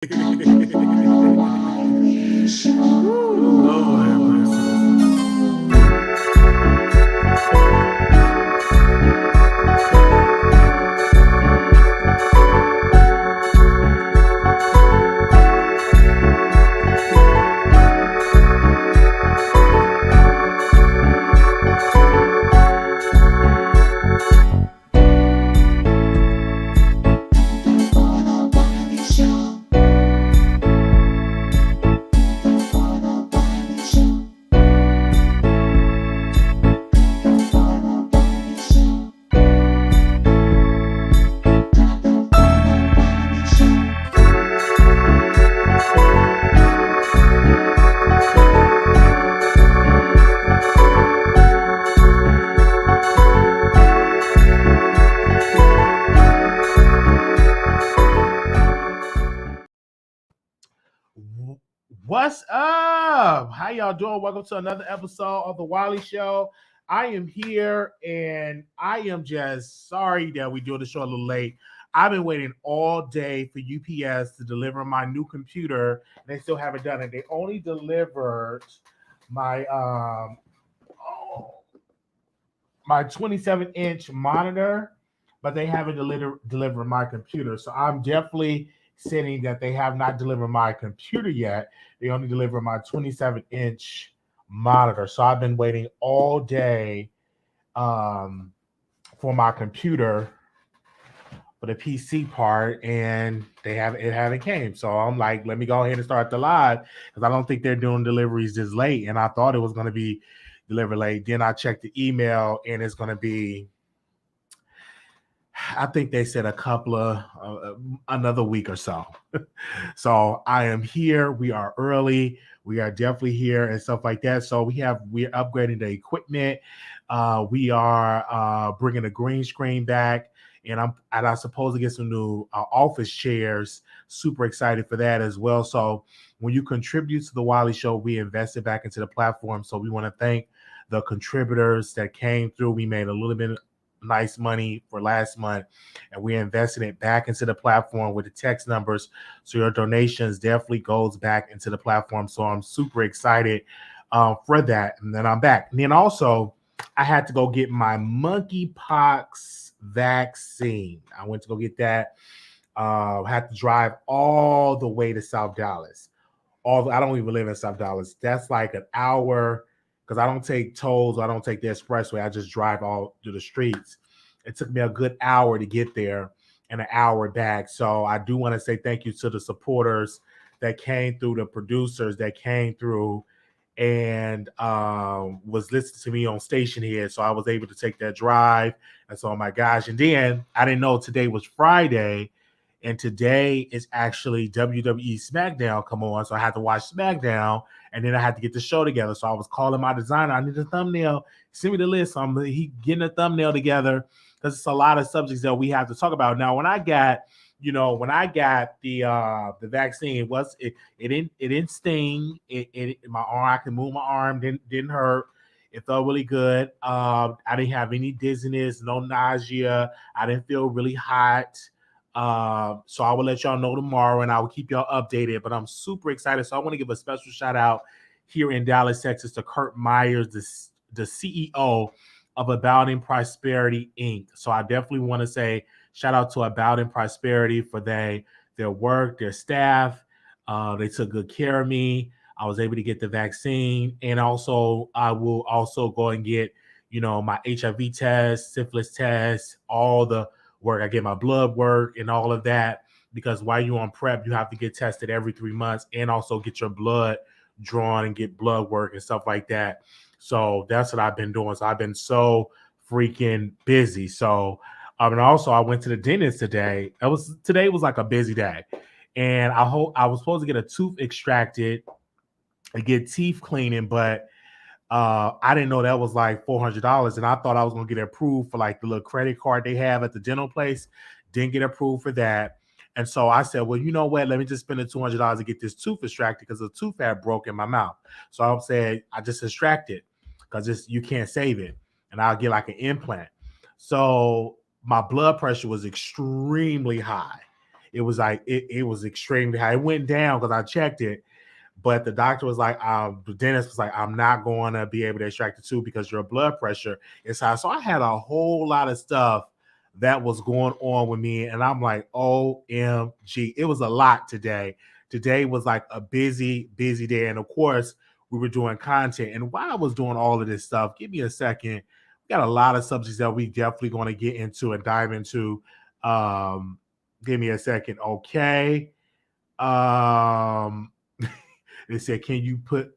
Lord have mercy. What's up? How y'all doing? Welcome to another episode of the Wiley Show. I am here and I am just sorry that we're doing the show a little late. I've been waiting all day for UPS to deliver my new computer. They still haven't done it. They only delivered my oh, my 27-inch monitor, but they haven't delivered my computer. So I'm definitely sitting that they have not delivered my computer yet. They only delivered my 27-inch monitor. So I've been waiting all day um, for my computer for the PC part, and it haven't came. So I'm like, let me go ahead and start the live because I don't think they're doing deliveries this late, and I thought it was going to be delivered late. Then I checked the email, and it's going to be, I think they said a couple of another week or so. So I am here. We are early. We are definitely here and stuff like that. So we're upgrading the equipment. We are bringing a green screen back, and I supposed to get some new office chairs. Super excited for that as well. So when you contribute to the Wiley Show, we invested back into the platform. So we want to thank the contributors that came through. We made a little bit nice money for last month, and we invested it back into the platform with the text numbers, so your donations definitely goes back into the platform. So I'm super excited for that. And then I'm back, and then also I had to go get my monkeypox vaccine. I went to go get that. Had to drive all the way to South Dallas. I don't even live in South Dallas. That's like an hour because I don't take tolls. I don't take the expressway. I just drive all through the streets. It took me a good hour to get there and an hour back. So I do want to say thank you to the supporters that came through, the producers that came through and was listening to me on station here. So I was able to take that drive. And so, oh my gosh. And then I didn't know today was Friday. And today is actually WWE SmackDown come on. So I had to watch SmackDown, and then I had to get the show together. So I was calling my designer. I need a thumbnail. Send me the list. So he getting a thumbnail together because it's a lot of subjects that we have to talk about. Now, when I got the vaccine, it didn't sting. My arm, I can move my arm, didn't hurt. It felt really good. I didn't have any dizziness, no nausea. I didn't feel really hot. So I will let y'all know tomorrow, and I will keep y'all updated. But I'm super excited. So I want to give a special shout out here in Dallas, Texas, to Kurt Myers, the CEO of About in Prosperity Inc. So I definitely want to say shout out to About in Prosperity for their work, their staff. They took good care of me. I was able to get the vaccine, and also I will also go and get my HIV test, syphilis test, all the work. I get my blood work and all of that because while you're on prep, you have to get tested every 3 months and also get your blood drawn and get blood work and stuff like that. So that's what I've been doing. So I've been so freaking busy. So and also I went to the dentist today. Today was like a busy day, and I was supposed to get a tooth extracted and get teeth cleaning, but I didn't know that was like $400, and I thought I was gonna get approved for like the little credit card they have at the dental place. Didn't get approved for that, and so I said, well, you know what? Let me just spend the $200 to get this tooth extracted because the tooth had broke in my mouth. So I said I just extract it because you can't save it, and I'll get like an implant. So my blood pressure was extremely high. it was like it was extremely high. It went down because I checked it, but the doctor was like, the dentist was like, I'm not going to be able to extract the tooth because your blood pressure is high. So I had a whole lot of stuff that was going on with me, and I'm like, OMG, it was a lot today. Today was like a busy day, and of course we were doing content. And while I was doing all of this stuff, give me a second. We got a lot of subjects that we definitely going to get into and dive into. Give me a second, okay? They said, "Can you put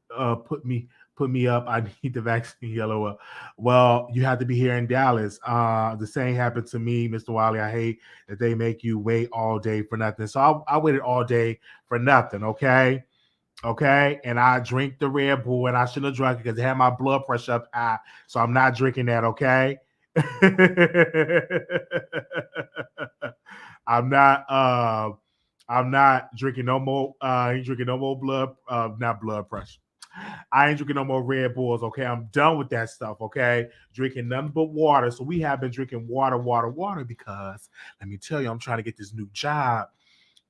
me up? I need the vaccine." Yellow. Well, you have to be here in Dallas. The same happened to me, Mr. Wiley. I hate that they make you wait all day for nothing. So I waited all day for nothing. Okay. Okay, and I drink the Red Bull, and I shouldn't have drunk it because it had my blood pressure up high. So I'm not drinking that. Okay. I'm not. I'm not drinking no more. Ain't drinking no more blood. Not blood pressure. I ain't drinking no more Red Bulls. Okay, I'm done with that stuff. Okay, drinking nothing but water. So we have been drinking water because let me tell you, I'm trying to get this new job,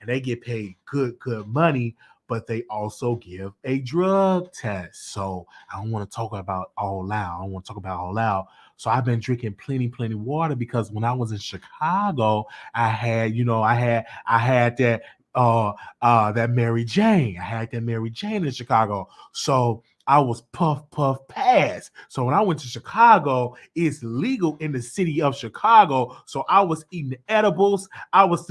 and they get paid good money, but they also give a drug test. So I don't want to talk about all loud. I don't want to talk about all loud. So I've been drinking plenty water because when I was in Chicago, I had, I had that that Mary Jane. I had that Mary Jane in Chicago. So I was puff pass. So when I went to Chicago, it's legal in the city of Chicago. So I was eating the edibles. I was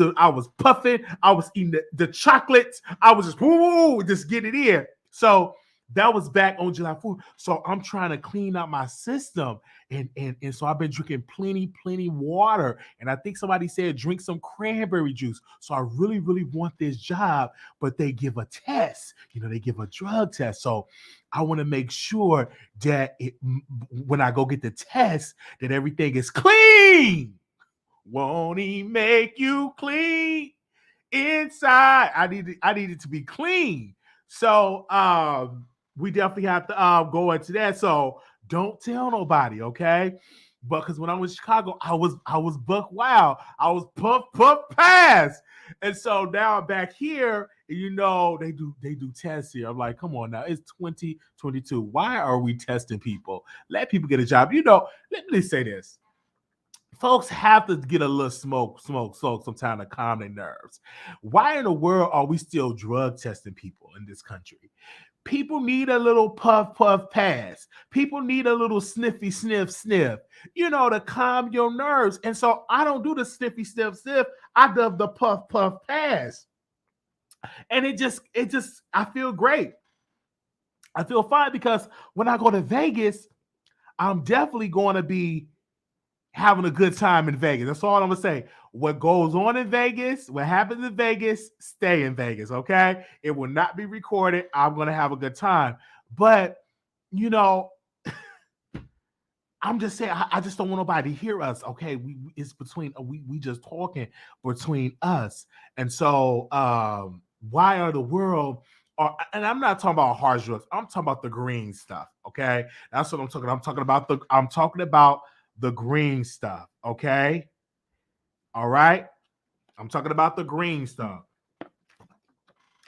puffing. I was eating the chocolates. I was just getting it in. So that was back on July 4th. So I'm trying to clean out my system. And so I've been drinking plenty water. And I think somebody said drink some cranberry juice. So I really want this job, but they give a test. They give a drug test. So I want to make sure that when I go get the test, that everything is clean. Won't he make you clean inside? I need it to be clean. So we definitely have to go into that. So don't tell nobody, okay? But because when I was in Chicago, I was buck wild. I was puff pass. And so now I'm back here, and they do tests here. I'm like, come on now, it's 2022. Why are we testing people? Let people get a job. Let me say this. Folks have to get a little smoke sometime to calm their nerves. Why in the world are we still drug testing people in this country? People need a little puff pass. People need a little sniffy sniff, to calm your nerves. And so I don't do the sniffy sniff. I do the puff pass. And it just, I feel great. I feel fine because when I go to Vegas, I'm definitely going to be having a good time in Vegas. That's all I'm gonna say. What goes on in Vegas, what happens in Vegas, stay in Vegas, okay? It will not be recorded. I'm gonna have a good time. But I'm just saying, I just don't want nobody to hear us, okay? It's between we just talking between us. And so why are the world and I'm not talking about hard drugs, I'm talking about the green stuff, okay? That's what I'm talking. I'm talking about the green stuff, okay? All right? I'm talking about the green stuff.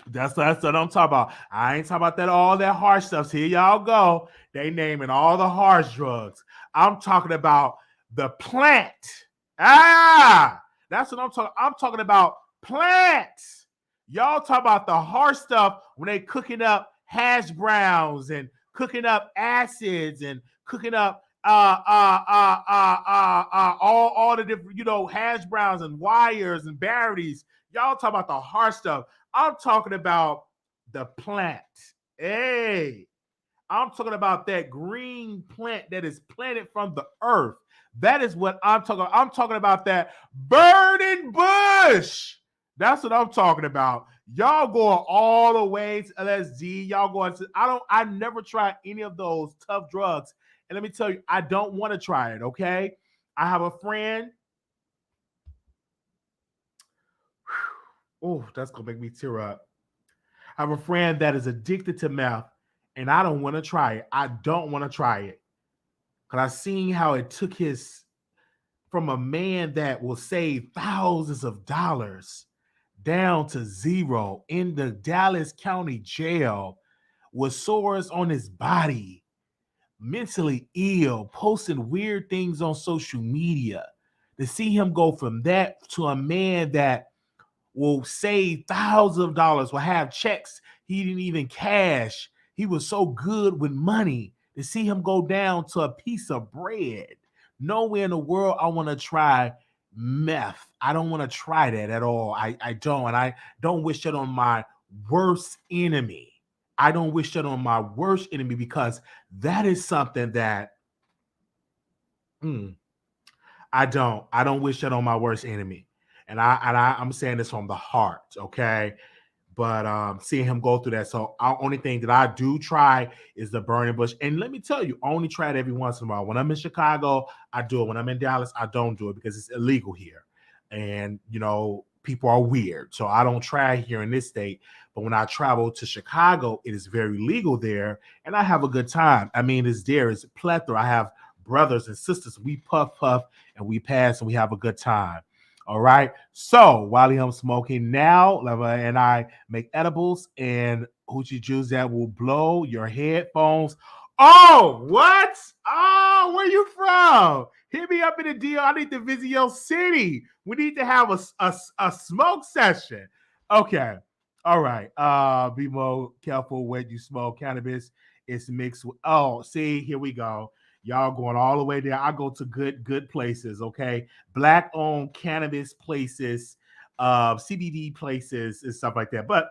That's what I'm talking about. I ain't talking about all that harsh stuff. Here y'all go. They naming all the harsh drugs. I'm talking about the plant. That's what I'm talking. I'm talking about plants. Y'all talk about the harsh stuff when they cooking up hash browns and cooking up acids and cooking up all the different, hash browns and wires and berries. Y'all talk about the hard stuff. I'm talking about the plant. Hey, I'm talking about that green plant that is planted from the earth. That is what I'm talking about. I'm talking about that burning bush. That's what I'm talking about. Y'all going all the way to LSD. Y'all going to, I never tried any of those tough drugs. And let me tell you, I don't want to try it, okay? I have a friend. Oh, that's going to make me tear up. I have a friend that is addicted to meth, and I don't want to try it. I don't want to try it. Because I've seen how it took from a man that will save thousands of dollars down to zero in the Dallas County jail with sores on his body, mentally ill, posting weird things on social media. To see him go from that to a man that will save thousands of dollars, will have checks he didn't even cash. He was so good with money. To see him go down to a piece of bread. Nowhere in the world I want to try meth. I don't want to try that at all. I don't. And I don't wish that on my worst enemy. I don't wish that on my worst enemy because that is something that I don't wish that on my worst enemy. And I'm saying this from the heart, okay? But seeing him go through that. So the only thing that I do try is the burning bush. And let me tell you, I only try it every once in a while. When I'm in Chicago, I do it. When I'm in Dallas, I don't do it because it's illegal here. And, people are weird. So I don't try here in this state. But when I travel to Chicago, it is very legal there. And I have a good time. I mean, it's a plethora. I have brothers and sisters. We puff, and we pass, and we have a good time. All right. So while I'm smoking now, Leva and I make edibles and hoochie juice that will blow your headphones. Oh, what? Oh, where you from? Hit me up in the deal. I need to visit your city. We need to have a smoke session. Okay. All right. Be more careful when you smoke cannabis. It's mixed with, see, here we go. Y'all going all the way there. I go to good places, okay? Black-owned cannabis places, CBD places, and stuff like that. But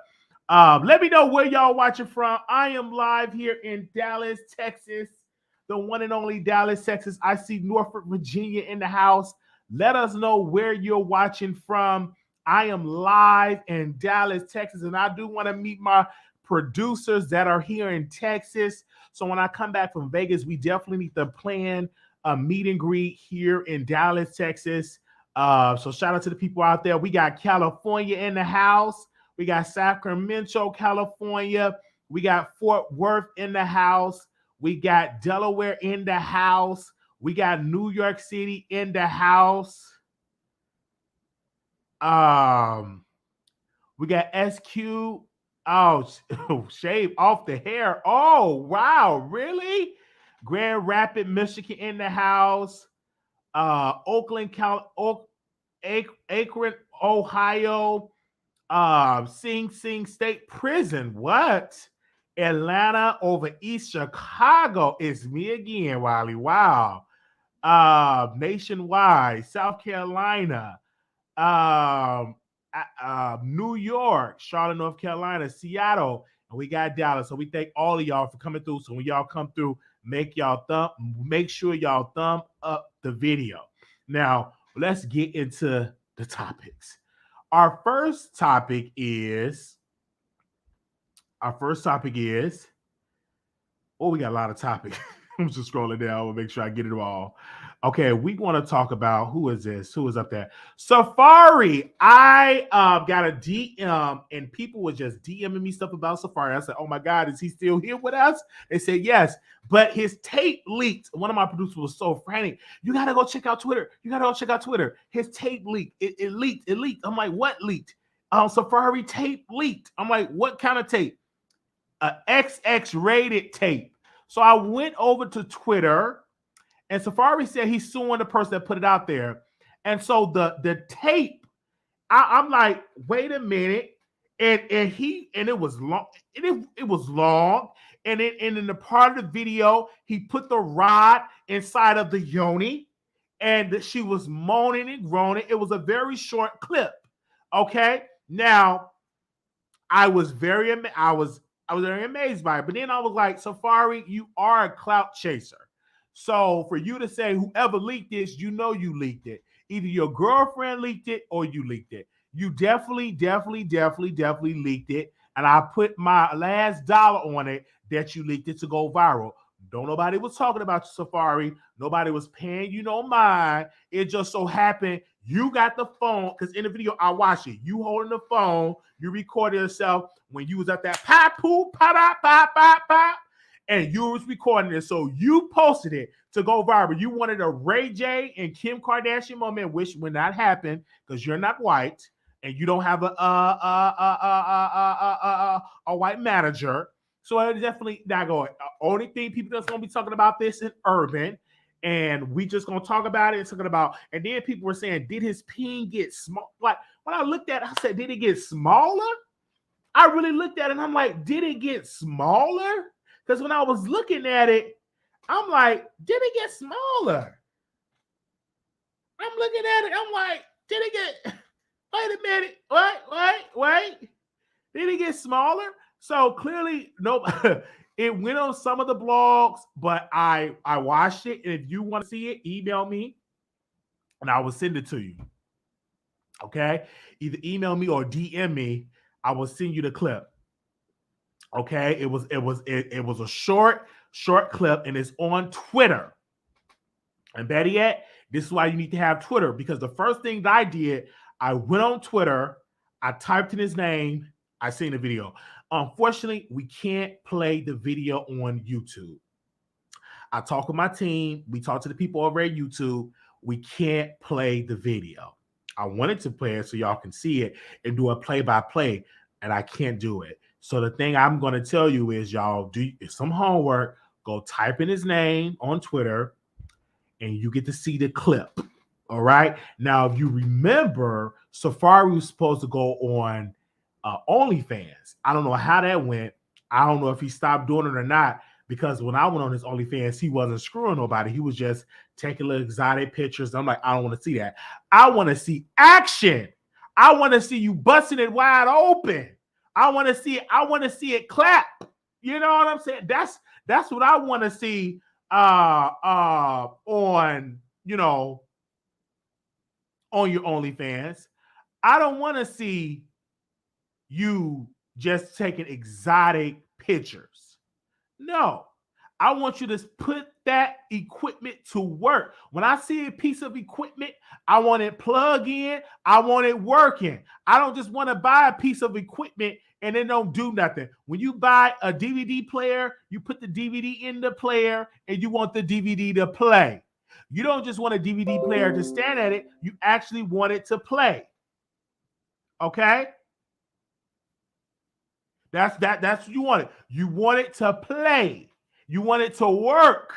let me know where y'all watching from. I am live here in Dallas, Texas, the one and only Dallas, Texas. I see Norfolk, Virginia in the house. Let us know where you're watching from. I am live in Dallas, Texas, and I do want to meet my producers that are here in Texas. So when I come back from Vegas, we definitely need to plan a meet and greet here in Dallas, Texas. So shout out to the people out there. We got California in the house. We got Sacramento, California. We got Fort Worth in the house. We got Delaware in the house. We got New York City in the house. We got SQ. Oh, shave off the hair. Oh, wow. Really? Grand Rapids, Michigan in the house. Oakland, Akron, Ohio. Sing Sing State Prison. What? Atlanta over East Chicago. It's me again, Wiley. Wow. Nationwide, South Carolina. New York, Charlotte, North Carolina, Seattle, and we got Dallas. So we thank all of y'all for coming through. So when y'all come through, make sure y'all thumb up the video. Now let's get into the topics. Our first topic is. Oh, we got a lot of topics. I'm just scrolling down. We'll make sure I get it all. Okay, we want to talk about who is this? Who is up there? Safari. I got a DM and people were just DMing me stuff about Safari. I said, "Oh my God, is he still here with us?" They said yes, but his tape leaked. One of my producers was so frantic. You gotta go check out Twitter. His tape leaked. It leaked. I'm like, what leaked? Safari tape leaked. I'm like, what kind of tape? A XX rated tape. So I went over to Twitter, and Safari said he's suing the person that put it out there. And so the tape, I'm like, wait a minute, and it was long. It was long, and in the part of the video, he put the rod inside of the yoni, and she was moaning and groaning. It was a very short clip. Okay, now I was very amazed by it. But then I was like, Safari, you are a clout chaser. So for you to say whoever leaked this, you know you leaked it. Either your girlfriend leaked it or you leaked it. You definitely leaked it. And I put my last dollar on it that you leaked it to go viral. Don't nobody was talking about you, Safari. Nobody was paying you no mind. It just so happened you got the phone, because in the video I watched it. You holding the phone, you recorded yourself when you was at that pop poop, pop, and you was recording it. So you posted it to go viral. You wanted a Ray J and Kim Kardashian moment, which would not happen because you're not white. and you don't have a white manager. So it's definitely not going. Only thing people that's gonna be talking about this in urban, and we just gonna talk about it and talking about. And then people were saying, did his peen get small? Like when I looked at it, I said, did it get smaller? I really looked at it and I'm like, did it get smaller? Because when I was looking at it, I'm like, did it get smaller? I'm looking at it, I'm like, did it get, wait a minute, wait. Did it get smaller? So clearly, no, it went on some of the blogs, but I watched it. And if you want to see it, email me and I will send it to you. Okay? Either email me or DM me. I will send you the clip. Okay? It was a short clip and it's on Twitter. And better yet, this is why you need to have Twitter, because the first thing that I did, I went on Twitter, I typed in his name, I seen the video. Unfortunately, we can't play the video on YouTube. I talked with my team. We talked to the people over at YouTube. We can't play the video. I wanted to play it so y'all can see it and do a play-by-play, and I can't do it. So the thing I'm going to tell you is, y'all, do some homework. Go type in his name on Twitter, and you get to see the clip. All right? Now, if you remember, Safari was supposed to go on OnlyFans. I don't know how that went. I don't know if he stopped doing it or not, because when I went on his OnlyFans, he wasn't screwing nobody. He was just taking little exotic pictures. I'm like, I don't want to see that. I want to see action. I want to see you busting it wide open. I want to see it clap. You know what I'm saying? That's what I want to see on, you know, on your OnlyFans. I don't want to see you just taking exotic pictures. No, I want you to put that equipment to work. When I see a piece of equipment, I want it plugged in. I want it working. I don't just want to buy a piece of equipment and then don't do nothing. When you buy a DVD player, you put the DVD in the player and you want the DVD to play. You don't just want a DVD player to stand at it. You actually want it to play. Okay? That's what you want it. You want it to play. You want it to work.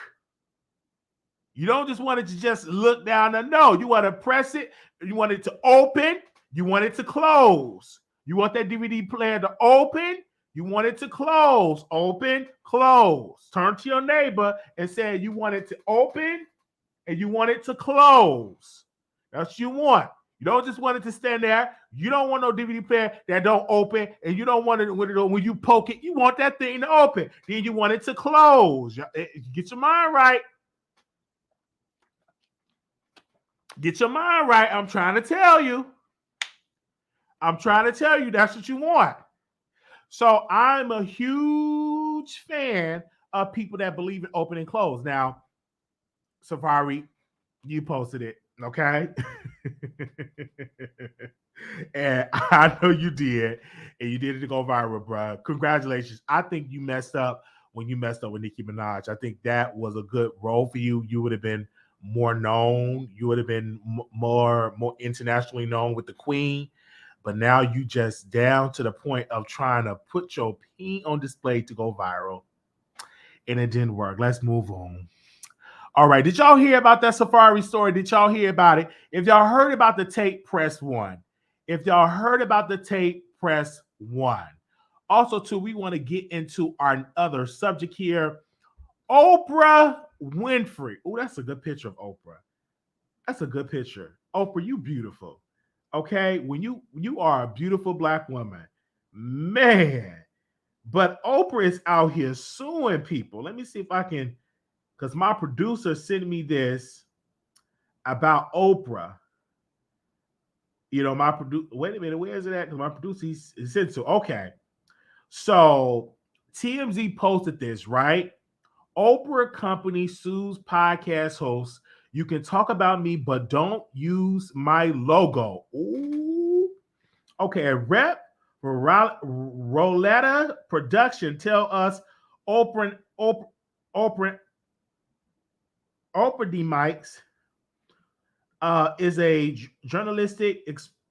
You don't just want it to just look down and no. You want to press it. You want it to open. You want it to close. You want that DVD player to open. You want it to close. Open, close. Turn to your neighbor and say you want it to open and you want it to close. That's what you want. You don't just want it to stand there. You don't want no DVD player that don't open, and you don't want it when you poke it. You want that thing to open. Then you want it to close. Get your mind right. Get your mind right. I'm trying to tell you. That's what you want. So I'm a huge fan of people that believe in open and close. Now, Safari, you posted it, okay? And I know you did, and you did it to go viral, bro. Congratulations. I think you messed up when you messed up with Nicki Minaj. I think that was a good role for you. You would have been more known. You would have been more internationally known with the queen. But now you just down to the point of trying to put your peen on display to go viral. And it didn't work. Let's move on. All right. Did y'all hear about that Safari story? Did y'all hear about it? If y'all heard about the tape, press 1. If y'all heard about the tape, press 1. Also, too, we want to get into our other subject here. Oprah Winfrey. Oh, that's a good picture of Oprah. That's a good picture. Oprah, you beautiful. Okay, when you are a beautiful black woman, man. But Oprah is out here suing people. Let me see if I can, because my producer sent me this about Oprah. You know, my producer. Wait a minute, where is it at? Because my producer he said so. Okay, so TMZ posted this, right? Oprah company sues podcast host. You can talk about me, but don't use my logo. Ooh. Okay, a rep for Roletta Production tell us Oprah D. Mikes is a journalistic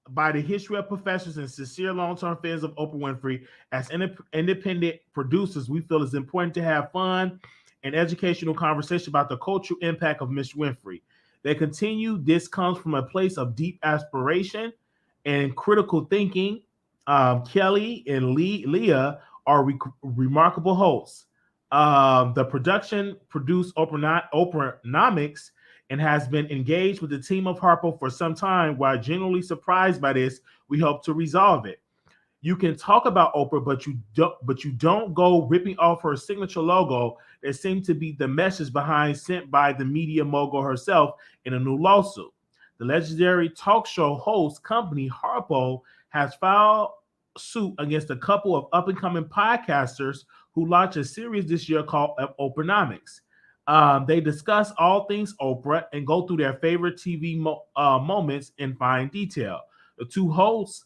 by the history of professionals and sincere long-term fans of Oprah Winfrey. As independent producers, we feel it's important to have fun and educational conversation about the cultural impact of Miss Winfrey. They continue, this comes from a place of deep aspiration and critical thinking. Kelly and Leah are remarkable hosts. The production produced Oprahnomics and has been engaged with the team of Harpo for some time. While genuinely surprised by this, we hope to resolve it. You can talk about Oprah, but you don't go ripping off her signature logo. That seemed to be the message behind sent by the media mogul herself in a new lawsuit. The legendary talk show host company Harpo has filed suit against a couple of up-and-coming podcasters who launched a series this year called Oprahnomics. They discuss all things Oprah and go through their favorite TV moments in fine detail. The two hosts,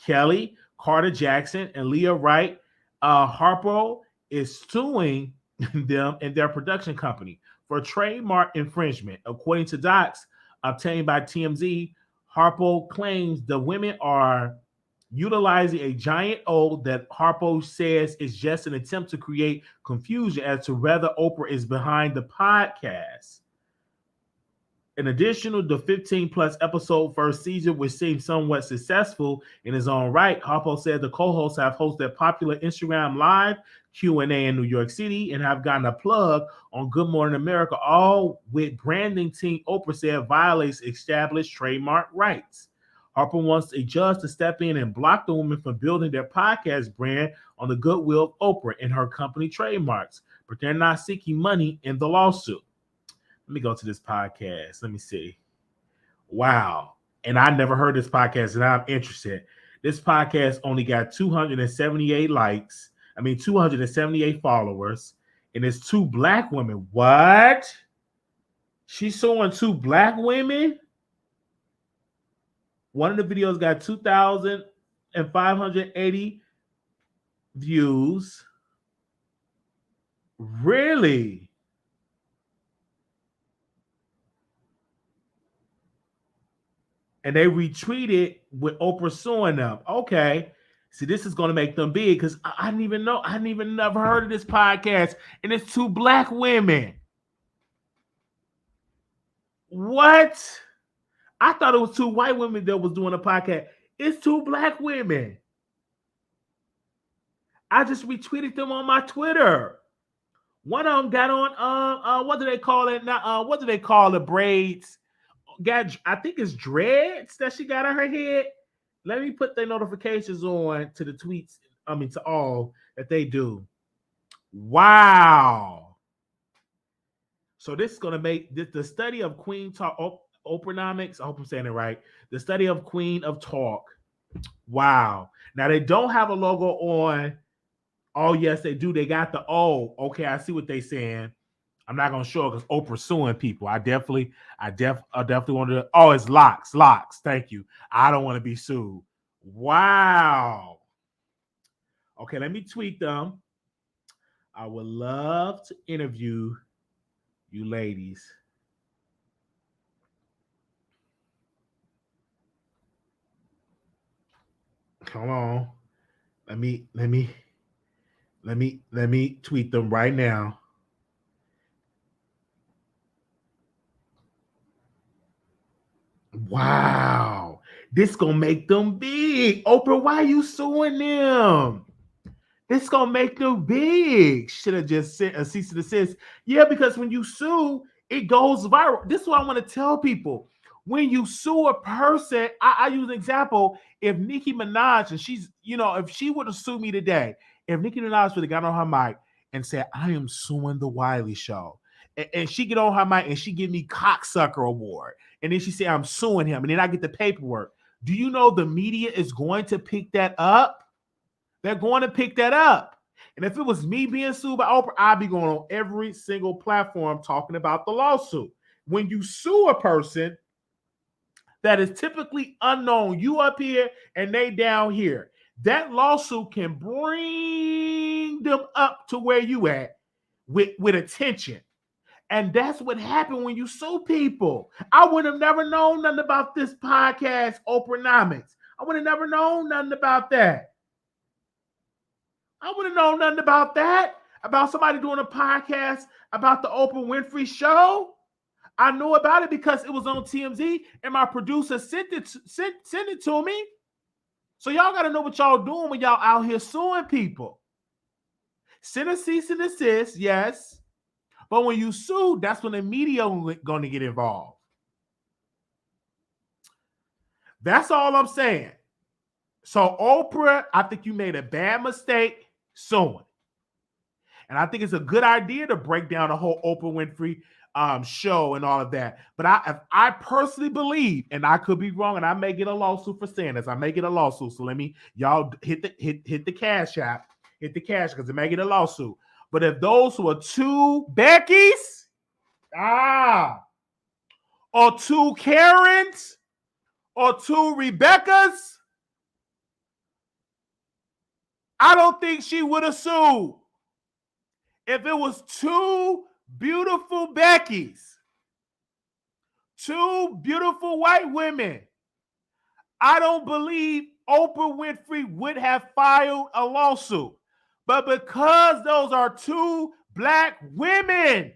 Kelly Carter Jackson and Leah Wright, Harpo is suing them and their production company for trademark infringement. According to docs obtained by TMZ, Harpo claims the women are utilizing a giant O that Harpo says is just an attempt to create confusion as to whether Oprah is behind the podcast. In addition to the 15-plus episode first season, which seemed somewhat successful in its own right, Harpo said the co-hosts have hosted popular Instagram Live Q&A in New York City and have gotten a plug on Good Morning America, all with branding team Oprah said violates established trademark rights. Harpo wants a judge to step in and block the women from building their podcast brand on the goodwill of Oprah and her company trademarks, but they're not seeking money in the lawsuit. Let me go to this podcast. Let me see. Wow. And I never heard this podcast, and I'm interested. This podcast only got 278 likes. 278 followers. And it's two black women. What? She's suing two black women? One of the videos got 2,580 views. Really? And they retweeted with Oprah suing them. Okay. See, this is going to make them big because I didn't even know. I hadn't even never heard of this podcast. And it's two black women. What? I thought it was two white women that was doing a podcast. It's two black women. I just retweeted them on my Twitter. One of them got on, what do they call it now? What do they call the braids? I think it's dreads that she got on her head. Let me put their notifications on to the tweets. To all that they do. Wow. So this is going to make the study of Queen Talk, Oprahnomics. I hope I'm saying it right. The study of Queen of Talk. Wow. Now they don't have a logo on. Oh, yes, they do. They got the O. Okay, I see what they're saying. I'm not gonna show it because Oprah suing people. I definitely want to. Oh, it's locks. Thank you. I don't want to be sued. Wow. Okay, let me tweet them. I would love to interview you ladies. Come on. Let me tweet them right now. Wow. This gonna make them big. Oprah, why are you suing them? This gonna make them big. Should have just sent a cease and desist. Yeah, because when you sue, it goes viral. This is what I want to tell people. When you sue a person, I use an example. If Nicki Minaj, and she's, if she would have sued me today, if Nicki Minaj would have got on her mic and said, I am suing the Wiley Show, and she get on her mic and she give me cocksucker award, and then she say I'm suing him, and then I get the paperwork. Do you know the media is going to pick that up? They're going to pick that up. And if it was me being sued by Oprah, I'd be going on every single platform talking about the lawsuit. When you sue a person that is typically unknown, you up here and they down here, that lawsuit can bring them up to where you at with attention. And that's what happened when you sue people. I would have never known nothing about this podcast, Oprahnomics. I would have never known nothing about that. I would have known nothing about that. About somebody doing a podcast about the Oprah Winfrey Show. I knew about it because it was on TMZ and my producer sent it to me. So y'all got to know what y'all doing when y'all out here suing people. Send a cease and desist, yes. But when you sue, that's when the media is going to get involved. That's all I'm saying. So Oprah, I think you made a bad mistake suing. And I think it's a good idea to break down the whole Oprah Winfrey show and all of that. But I personally believe, and I could be wrong, and I may get a lawsuit for saying this. I may get a lawsuit. So let me, y'all hit the cash app. Hit the cash because it may get a lawsuit. But if those who are two Beckys, or two Karens, or two Rebeccas, I don't think she would have sued. If it was two beautiful Beckys, two beautiful white women, I don't believe Oprah Winfrey would have filed a lawsuit. But because those are two black women,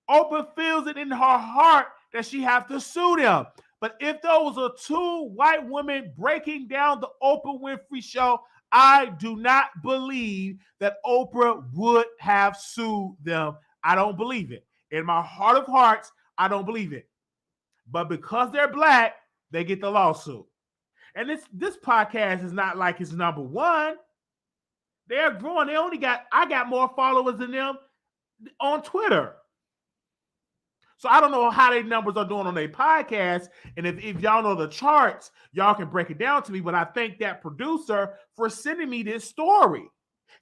Oprah feels it in her heart that she has to sue them. But if those are two white women breaking down the Oprah Winfrey Show, I do not believe that Oprah would have sued them. I don't believe it. In my heart of hearts, I don't believe it. But because they're black, they get the lawsuit. And this podcast is not like it's number one. They're growing. I got more followers than them on Twitter. So I don't know how their numbers are doing on their podcast. And if y'all know the charts, y'all can break it down to me. But I thank that producer for sending me this story.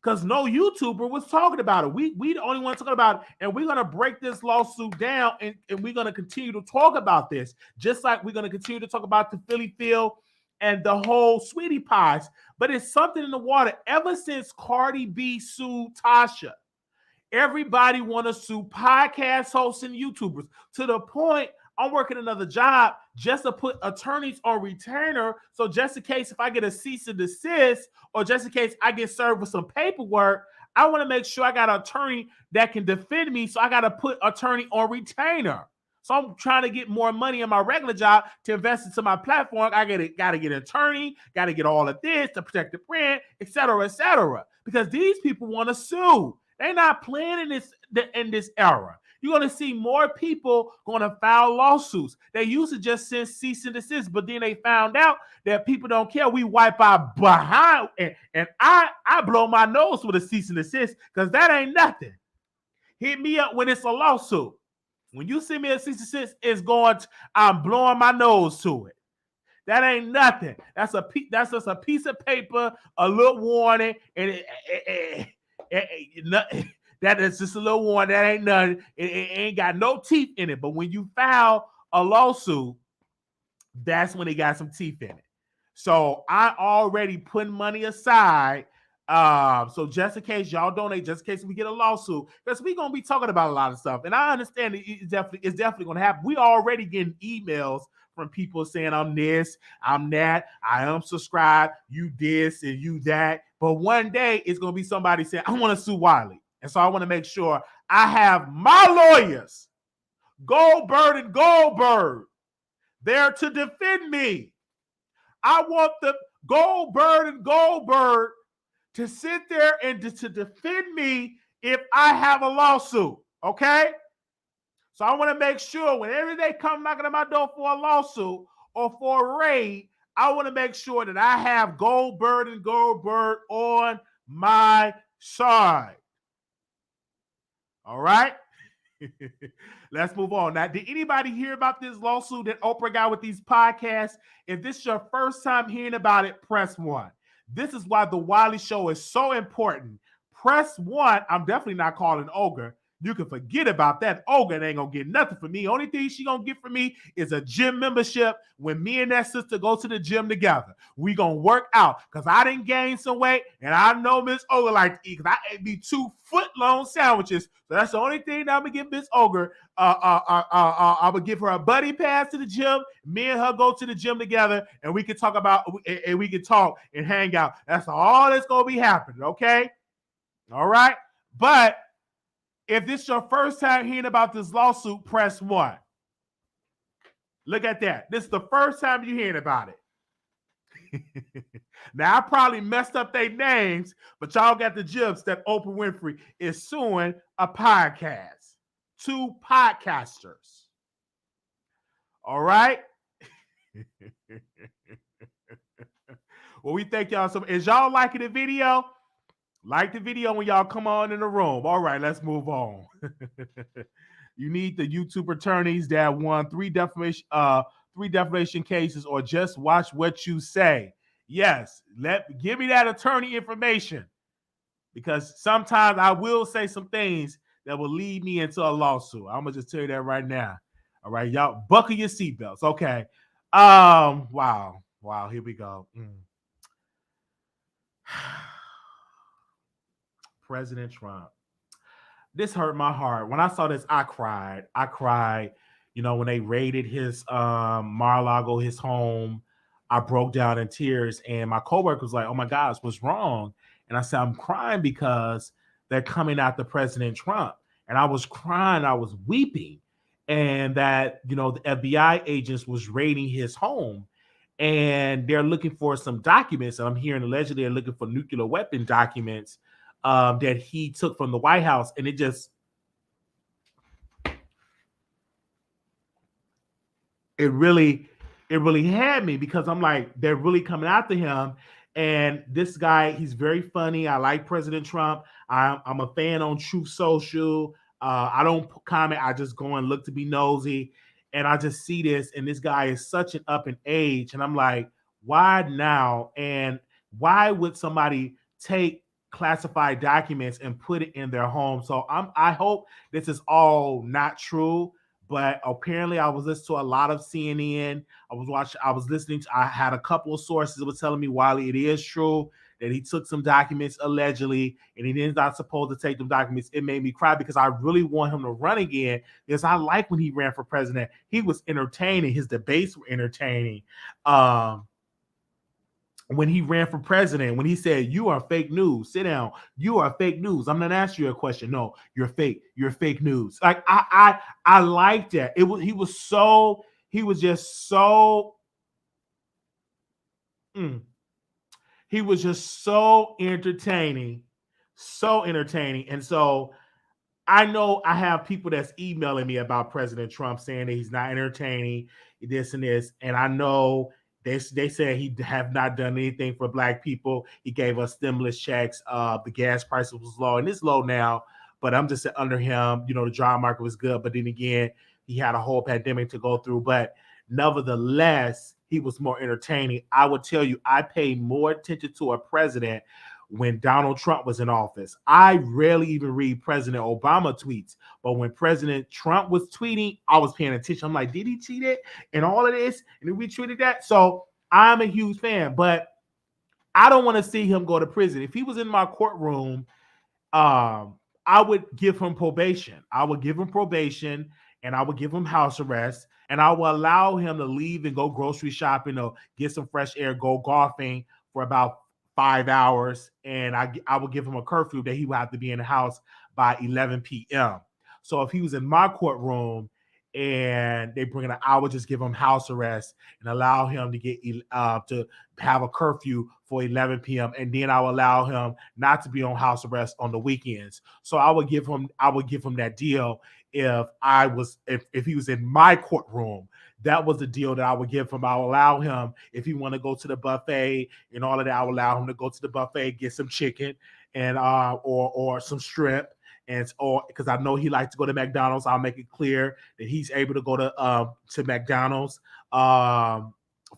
Because no YouTuber was talking about it. We the only one talking about it. And we're going to break this lawsuit down. And we're going to continue to talk about this. Just like we're going to continue to talk about the Philly Phil and the whole Sweetie Pies. But it's something in the water. Ever since Cardi B sued Tasha, everybody want to sue podcast hosts and YouTubers to the point I'm working another job just to put attorneys on retainer. So just in case if I get a cease and desist or just in case I get served with some paperwork, I want to make sure I got an attorney that can defend me. So I got to put attorney on retainer. So I'm trying to get more money in my regular job to invest into my platform. I got to get an attorney, got to get all of this to protect the brand, et cetera, because these people want to sue. They're not playing in this era. You're going to see more people going to file lawsuits. They used to just send cease and desist, but then they found out that people don't care. We wipe our behind, and I blow my nose with a cease and desist because that ain't nothing. Hit me up when it's a lawsuit. When you send me a cease and desist, I'm blowing my nose to it. That ain't nothing. That's just a piece of paper, a little warning, and that is just a little warning. That ain't nothing. It ain't got no teeth in it. But when you file a lawsuit, that's when it got some teeth in it. So I already put money aside. So just in case y'all donate, just in case we get a lawsuit, because we're gonna be talking about a lot of stuff. And I understand it's definitely gonna happen. We already getting emails from people saying I'm this, I'm that, I am subscribed, you this and you that. But one day it's gonna be somebody saying, I want to sue Wiley. And so I want to make sure I have my lawyers, Goldberg and Goldberg, there to defend me. I want the Goldberg and Goldberg to sit there and to defend me if I have a lawsuit, okay? So I want to make sure whenever they come knocking at my door for a lawsuit or for a raid, I want to make sure that I have Goldberg and Goldberg on my side. All right? Let's move on. Now, did anybody hear about this lawsuit that Oprah got with these podcasts? If this is your first time hearing about it, press 1. This is why the Wiley Show is so important. Press 1. I'm definitely not calling Ogre. You can forget about that. Olga ain't gonna get nothing from me. Only thing she gonna get from me is a gym membership. When me and that sister go to the gym together, we gonna work out. Cause I didn't gain some weight, and I know Miss Olga like to eat. Cause I ate me 2-foot-long sandwiches. So that's the only thing that I'm gonna give Miss Olga. I'm gonna give her a buddy pass to the gym. Me and her go to the gym together, and we can talk about and we can talk and hang out. That's all that's gonna be happening. Okay, all right, but. If this is your first time hearing about this lawsuit, press 1. Look at that. This is the first time you're hearing about it. Now, I probably messed up their names, but y'all got the gist that Oprah Winfrey is suing a podcast. 2 podcasters. All right? Well, we thank y'all so much. Is y'all liking the video? Like the video when y'all come on in the room. All right, let's move on. You need the YouTube attorneys that won 3 defamation cases, or just watch what you say. Yes, give me that attorney information, because sometimes I will say some things that will lead me into a lawsuit. I'm gonna just tell you that right now. All right, y'all, buckle your seatbelts. Okay. Wow. Here we go. President Trump. This hurt my heart. When I saw this, I cried. When they raided his Mar-a-Lago, his home, I broke down in tears, and my coworker was like, "Oh my gosh, what's wrong?" And I said, "I'm crying because they're coming after President Trump." And I was crying, I was weeping, and that the FBI agents was raiding his home, and they're looking for some documents. And I'm hearing allegedly they're looking for nuclear weapon documents that he took from the White House. And it really had me, because I'm like, they're really coming after him. And this guy, he's very funny. I like President Trump. I'm a fan on Truth Social. I don't comment. I just go and look to be nosy. And I just see this, and this guy is such an up in age. And I'm like, why now? And why would somebody take classified documents and put it in their home? So I hope this is all not true, but apparently I was listening to a lot of CNN. I had a couple of sources that were telling me, Wiley, it is true that he took some documents allegedly, and he is not supposed to take them documents. It made me cry, because I really want him to run again, because I like when he ran for president. He was entertaining. His debates were entertaining. When he ran for president, when he said, "You are fake news. Sit down. You are fake news. I'm not asking you a question. No, you're fake. You're fake news." Like I liked that. He was just so entertaining. And so I know I have people that's emailing me about President Trump, saying that he's not entertaining, this and this. And I know they said he have not done anything for Black people. He gave us stimulus checks. The gas prices was low, and it's low now. But I'm just under him. The job market was good, but then again, he had a whole pandemic to go through. But nevertheless, he was more entertaining. I would tell you, I paid more attention to a president when Donald Trump was in office. I rarely even read President Obama tweets, but when President Trump was tweeting, I was paying attention. I'm like, did he cheat it? And all of this, and then we tweeted that. So I'm a huge fan, but I don't want to see him go to prison. If he was in my courtroom, I would give him probation. And I would give him house arrest, and I will allow him to leave and go grocery shopping or get some fresh air, go golfing for about 5 hours, and I would give him a curfew that he would have to be in the house by 11 p.m. So if he was in my courtroom and they bring it, I would just give him house arrest and allow him to get to have a curfew for 11 p.m. and then I would allow him not to be on house arrest on the weekends. So I would give him that deal if he was in my courtroom. That was the deal that I would give him. I would allow him, if he want to go to the buffet and all of that, I would allow him to go to the buffet, get some chicken and or some shrimp, or because I know he likes to go to McDonald's, I'll make it clear that he's able to go to McDonald's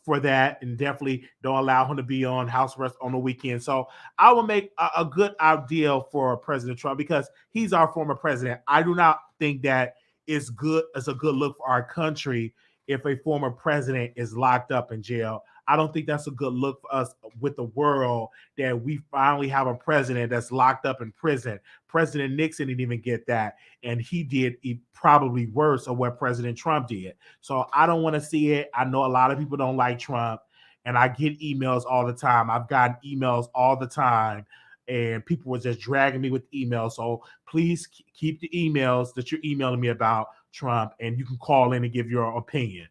for that, and definitely don't allow him to be on house arrest on the weekend. So I will make a good idea for President Trump because he's our former president. I do not think that it's good. It's a good look for our country if a former president is locked up in jail. I don't think that's a good look for us with the world that we finally have a president that's locked up in prison. President Nixon didn't even get that, and he did probably worse of what President Trump did. So I don't want to see it. I know a lot of people don't like Trump, and I get emails all the time. I've gotten emails all the time, and people were just dragging me with emails. So please keep the emails that you're emailing me about Trump, and you can call in and give your opinion.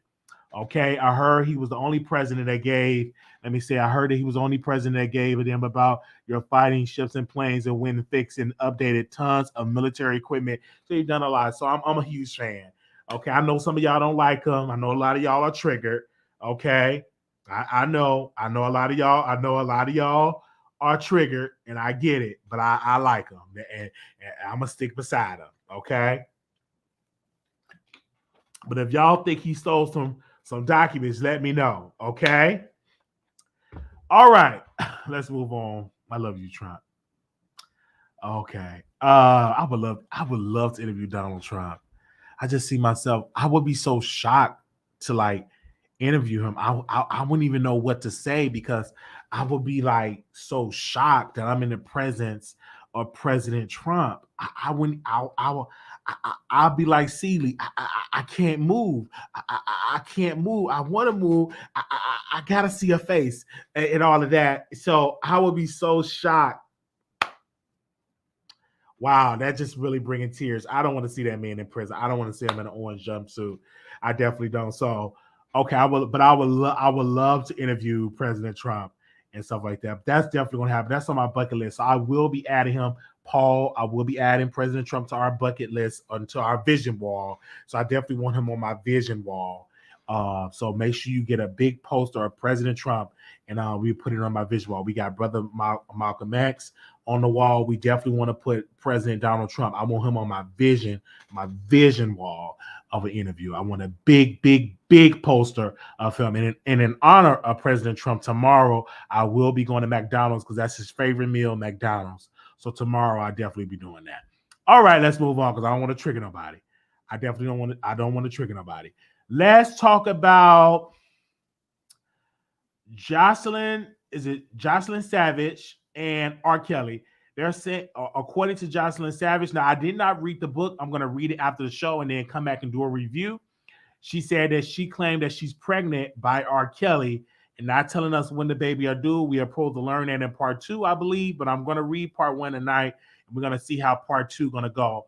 Okay, I heard he was the only president that gave. Let me say, I heard that he was the only president that gave them about your fighting ships and planes and when fixed and updated tons of military equipment. So he's done a lot. So I'm a huge fan. Okay, I know some of y'all don't like him. I know a lot of y'all are triggered. Okay, I know a lot of y'all. I know a lot of y'all are triggered, and I get it. But I like him, and I'm gonna stick beside him. Okay. But if y'all think he stole some documents, let me know. Okay. All right. Let's move on. I love you, Trump. Okay. I would love to interview Donald Trump. I just see myself. I would be so shocked to like interview him. I wouldn't even know what to say because I would be like so shocked that I'm in the presence of President Trump. I wouldn't. I'll be like Seeley. I can't move. I can't move. I want to move. I gotta see a face and all of that. So I would be so shocked. Wow, that just really bringing tears. I don't want to see that man in prison. I don't want to see him in an orange jumpsuit. I definitely don't. So, okay, I would love to interview President Trump and stuff like that. But that's definitely going to happen. That's on my bucket list. So I will be adding him, Paul. I will be adding President Trump to our bucket list, onto our vision wall. So I definitely want him on my vision wall. So make sure you get a big poster of President Trump, and we put it on my vision wall. We got Brother Malcolm X on the wall. We definitely want to put President Donald Trump. I want him on my vision wall of an interview. I want a big poster of him. And in honor of President Trump, tomorrow I will be going to McDonald's because that's his favorite meal, McDonald's. So tomorrow I'll definitely be doing that. All right, let's move on because I don't want to trigger nobody. I don't want to trigger nobody. Let's talk about Jocelyn Savage and R. Kelly. They're saying, according to Jocelyn Savage, now I did not read the book. I'm going to read it after the show and then come back and do a review. She said that she claimed that she's pregnant by R. Kelly and not telling us when the baby are due. We are supposed to learn that in part 2, I believe, but I'm going to read part 1 tonight. And we're going to see how part 2 going to go.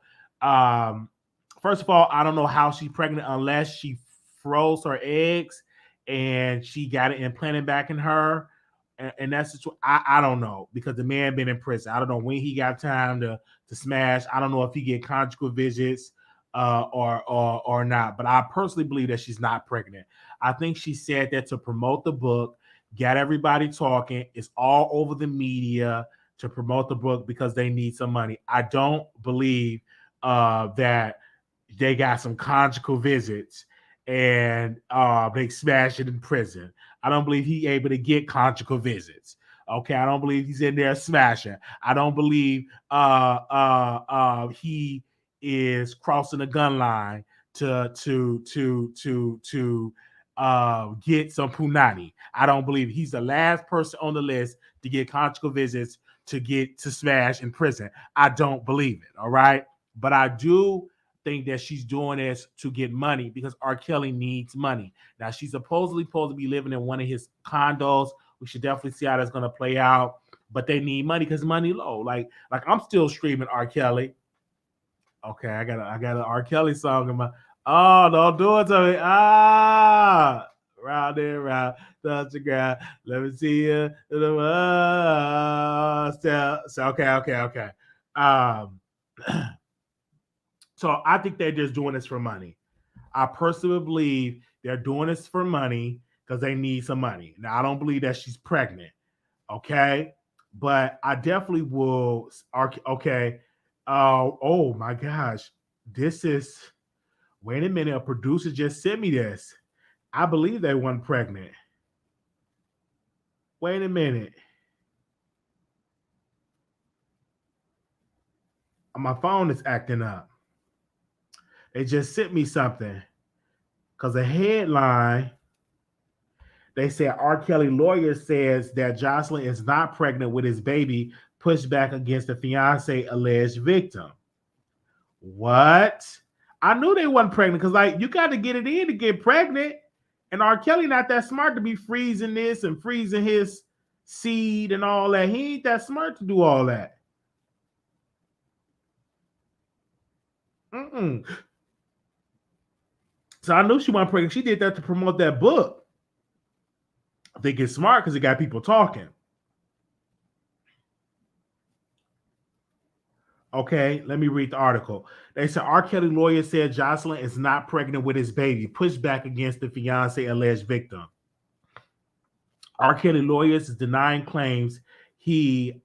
First of all, I don't know how she's pregnant unless she froze her eggs and she got it implanted back in her. And that's just, I don't know, because the man been in prison. I don't know when he got time to smash. I don't know if he get conjugal visits or not. But I personally believe that she's not pregnant. I think she said that to promote the book, get everybody talking. It's all over the media to promote the book because they need some money. I don't believe that they got some conjugal visits and they smashed it in prison. I don't believe he able to get conjugal visits. Okay, I don't believe he's in there smashing. I don't believe he is crossing the gun line to get some punani. I don't believe he's the last person on the list to get conjugal visits to smash in prison. I don't believe it. All right, but I do think that she's doing this to get money because R. Kelly needs money. Now, she's supposed to be living in one of his condos. We should definitely see how that's going to play out. But they need money because money low. Like I'm still streaming R. Kelly. Okay, I got an R. Kelly song in my. Oh, don't do it to me. Round and round, touch the ground. Let me see you. Okay. So I think they're just doing this for money. I personally believe they're doing this for money because they need some money. Now, I don't believe that she's pregnant, okay? But I definitely will. Okay. Oh, my gosh. Wait a minute. A producer just sent me this. I believe they weren't pregnant. Wait a minute. My phone is acting up. They just sent me something. Because the headline, they said R. Kelly lawyer says that Jocelyn is not pregnant with his baby, pushed back against the fiance alleged victim. What? I knew they wasn't pregnant because, like, you got to get it in to get pregnant. And R. Kelly not that smart to be freezing this and freezing his seed and all that. He ain't that smart to do all that. So I knew she wasn't pregnant. She did that to promote that book. I think it's smart because it got people talking. Okay, let me read the article. They said R. Kelly lawyer said Jocelyn is not pregnant with his baby, pushed back against the fiance alleged victim. R. Kelly lawyers is denying claims he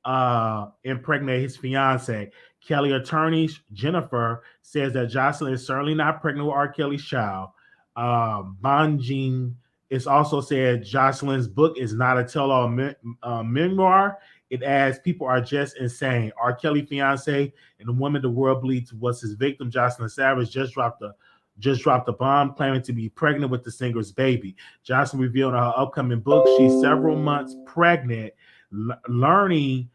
impregnated his fiance. Kelly attorney Jennifer says that Jocelyn is certainly not pregnant with R. Kelly's child. Banjing is also said Jocelyn's book is not a tell-all memoir. It adds, people are just insane. R. Kelly fiance and the woman the world believes was his victim, Jocelyn Savage, just dropped a bomb claiming to be pregnant with the singer's baby. Jocelyn revealed in her upcoming book she's several months pregnant, learning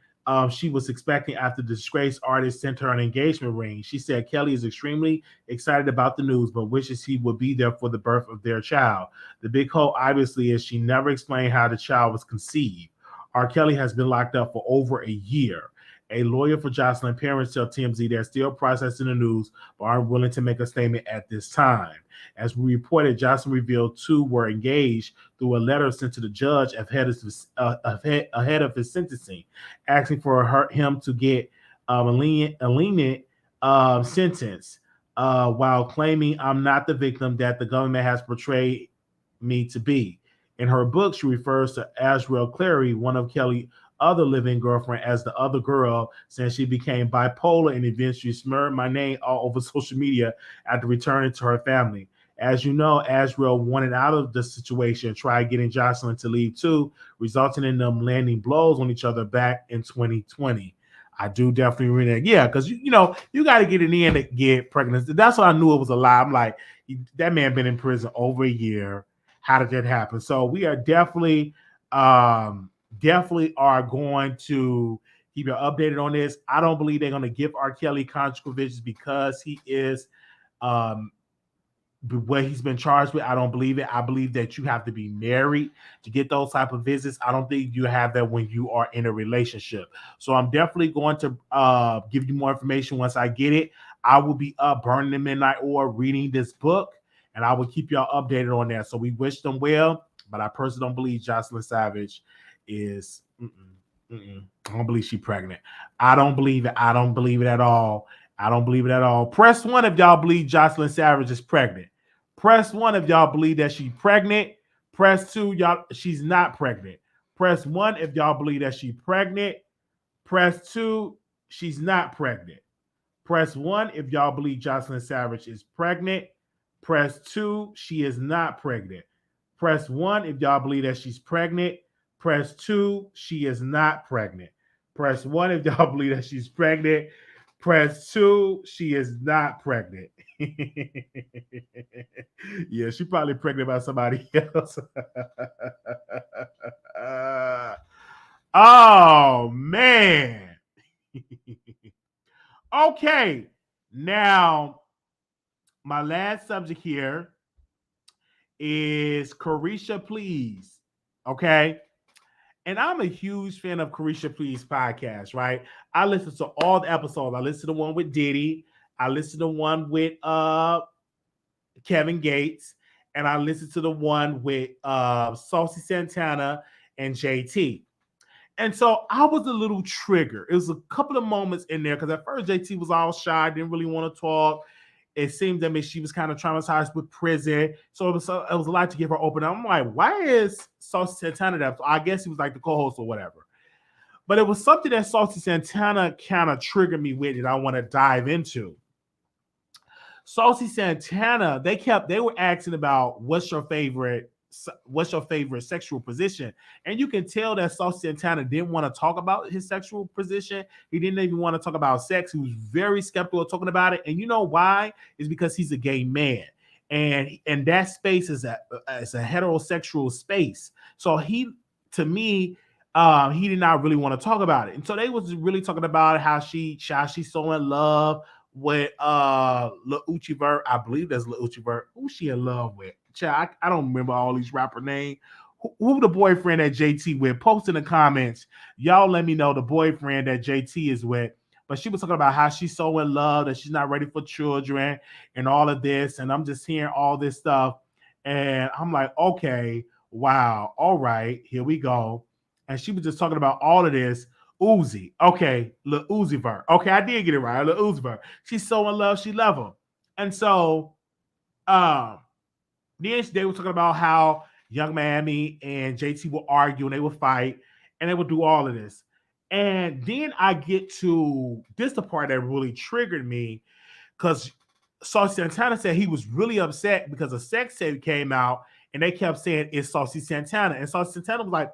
she was expecting after the disgraced artist sent her an engagement ring. She said Kelly is extremely excited about the news, but wishes he would be there for the birth of their child. The big hole, obviously, is she never explained how the child was conceived. R. Kelly has been locked up for over a year. A lawyer for Jocelyn parents tell TMZ they're still processing the news, but aren't willing to make a statement at this time. As we reported, Jocelyn revealed two were engaged through a letter sent to the judge ahead of his sentencing, asking for him to get a lenient sentence, while claiming I'm not the victim that the government has portrayed me to be. In her book, she refers to Azriel Clary, one of Kelly's other living girlfriend, as the other girl, since she became bipolar and eventually smeared my name all over social media after returning to her family. As you know, Azriel wanted out of the situation, tried getting Jocelyn to leave too, resulting in them landing blows on each other back in 2020. I do definitely read that. Yeah, because you got to get it in to get pregnant. That's why I knew it was a lie. I'm like, that man been in prison over a year. How did that happen? So we are definitely are going to keep you updated on this. I don't believe they're going to give R. Kelly conjugal visits because he is what he's been charged with. I don't believe it. I believe that you have to be married to get those type of visits. I don't think you have that when you are in a relationship. So I'm definitely going to give you more information once I get it. I will be up burning the midnight oil, reading this book, and I will keep y'all updated on that. So we wish them well, but I personally don't believe Jocelyn Savage is. I don't believe she's pregnant. I don't believe it. I don't believe it at all. I don't believe it at all. Press 1 if y'all believe Jocelyn Savage is pregnant. Press 1 if y'all believe that she's pregnant. Press 2, y'all, she's not pregnant. Press 1 if y'all believe that she's pregnant. Press 2, she's not pregnant. Press 1 if y'all believe Jocelyn Savage is pregnant. Press 2, she is not pregnant. Press 1 if y'all believe that she's pregnant. Press 2, she is not pregnant. Press 1 if y'all believe that she's pregnant. Press 2, she is not pregnant. Yeah, she's probably pregnant by somebody else. Oh, man. Okay, now my last subject here is Caresha Please. Okay. And I'm a huge fan of Caresha Please podcast, right? I listen to all the episodes. I listen to the one with Diddy. I listen to the one with Kevin Gates. And I listen to the one with Saucy Santana and JT. And so I was a little triggered. It was a couple of moments in there because at first JT was all shy, didn't really want to talk. It seemed to me she was kind of traumatized with prison. So it was a lot to give her open. I'm like, why is Saucy Santana there? So I guess he was like the co-host or whatever. But it was something that Saucy Santana kind of triggered me with that I want to dive into. Saucy Santana, they were asking about what's your favorite what's your favorite sexual position? And you can tell that Saucy Santana didn't want to talk about his sexual position. He didn't even want to talk about sex. He was very skeptical of talking about it. And you know why? It's because he's a gay man. And that space is a heterosexual space. So to me, he did not really want to talk about it. And so they was really talking about how she's so in love with Lil Uchi Vert. I believe that's Lil Uchi Vert. Who's she in love with? Child, I don't remember all these rapper names. Who the boyfriend that JT with? Post in the comments. Y'all let me know the boyfriend that JT is with. But she was talking about how she's so in love that she's not ready for children and all of this. And I'm just hearing all this stuff. And I'm like, okay, wow. All right, here we go. And she was just talking about all of this. Uzi. Okay, Lil Uzi Vert. Okay, I did get it right. Lil Uzi Vert. She's so in love, she love him. And so then they were talking about how Young Miami and JT will argue and they will fight and they will do all of this. And then I get to this, the part that really triggered me, because Saucy Santana said he was really upset because a sex tape came out and they kept saying it's Saucy Santana. And Saucy Santana was like,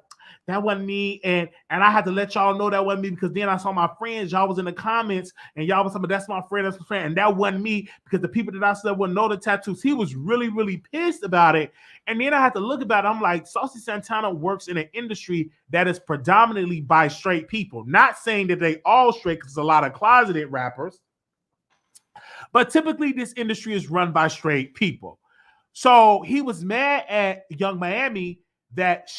that wasn't me. And I had to let y'all know that wasn't me, because then I saw my friends, y'all was in the comments and y'all was saying, that's my friend, that's my friend. And that wasn't me, because the people that I said wouldn't know the tattoos. He was really, really pissed about it. And then I had to look about it. I'm like, Saucy Santana works in an industry that is predominantly by straight people. Not saying that they all straight, because there's a lot of closeted rappers. But typically this industry is run by straight people. So he was mad at Young Miami that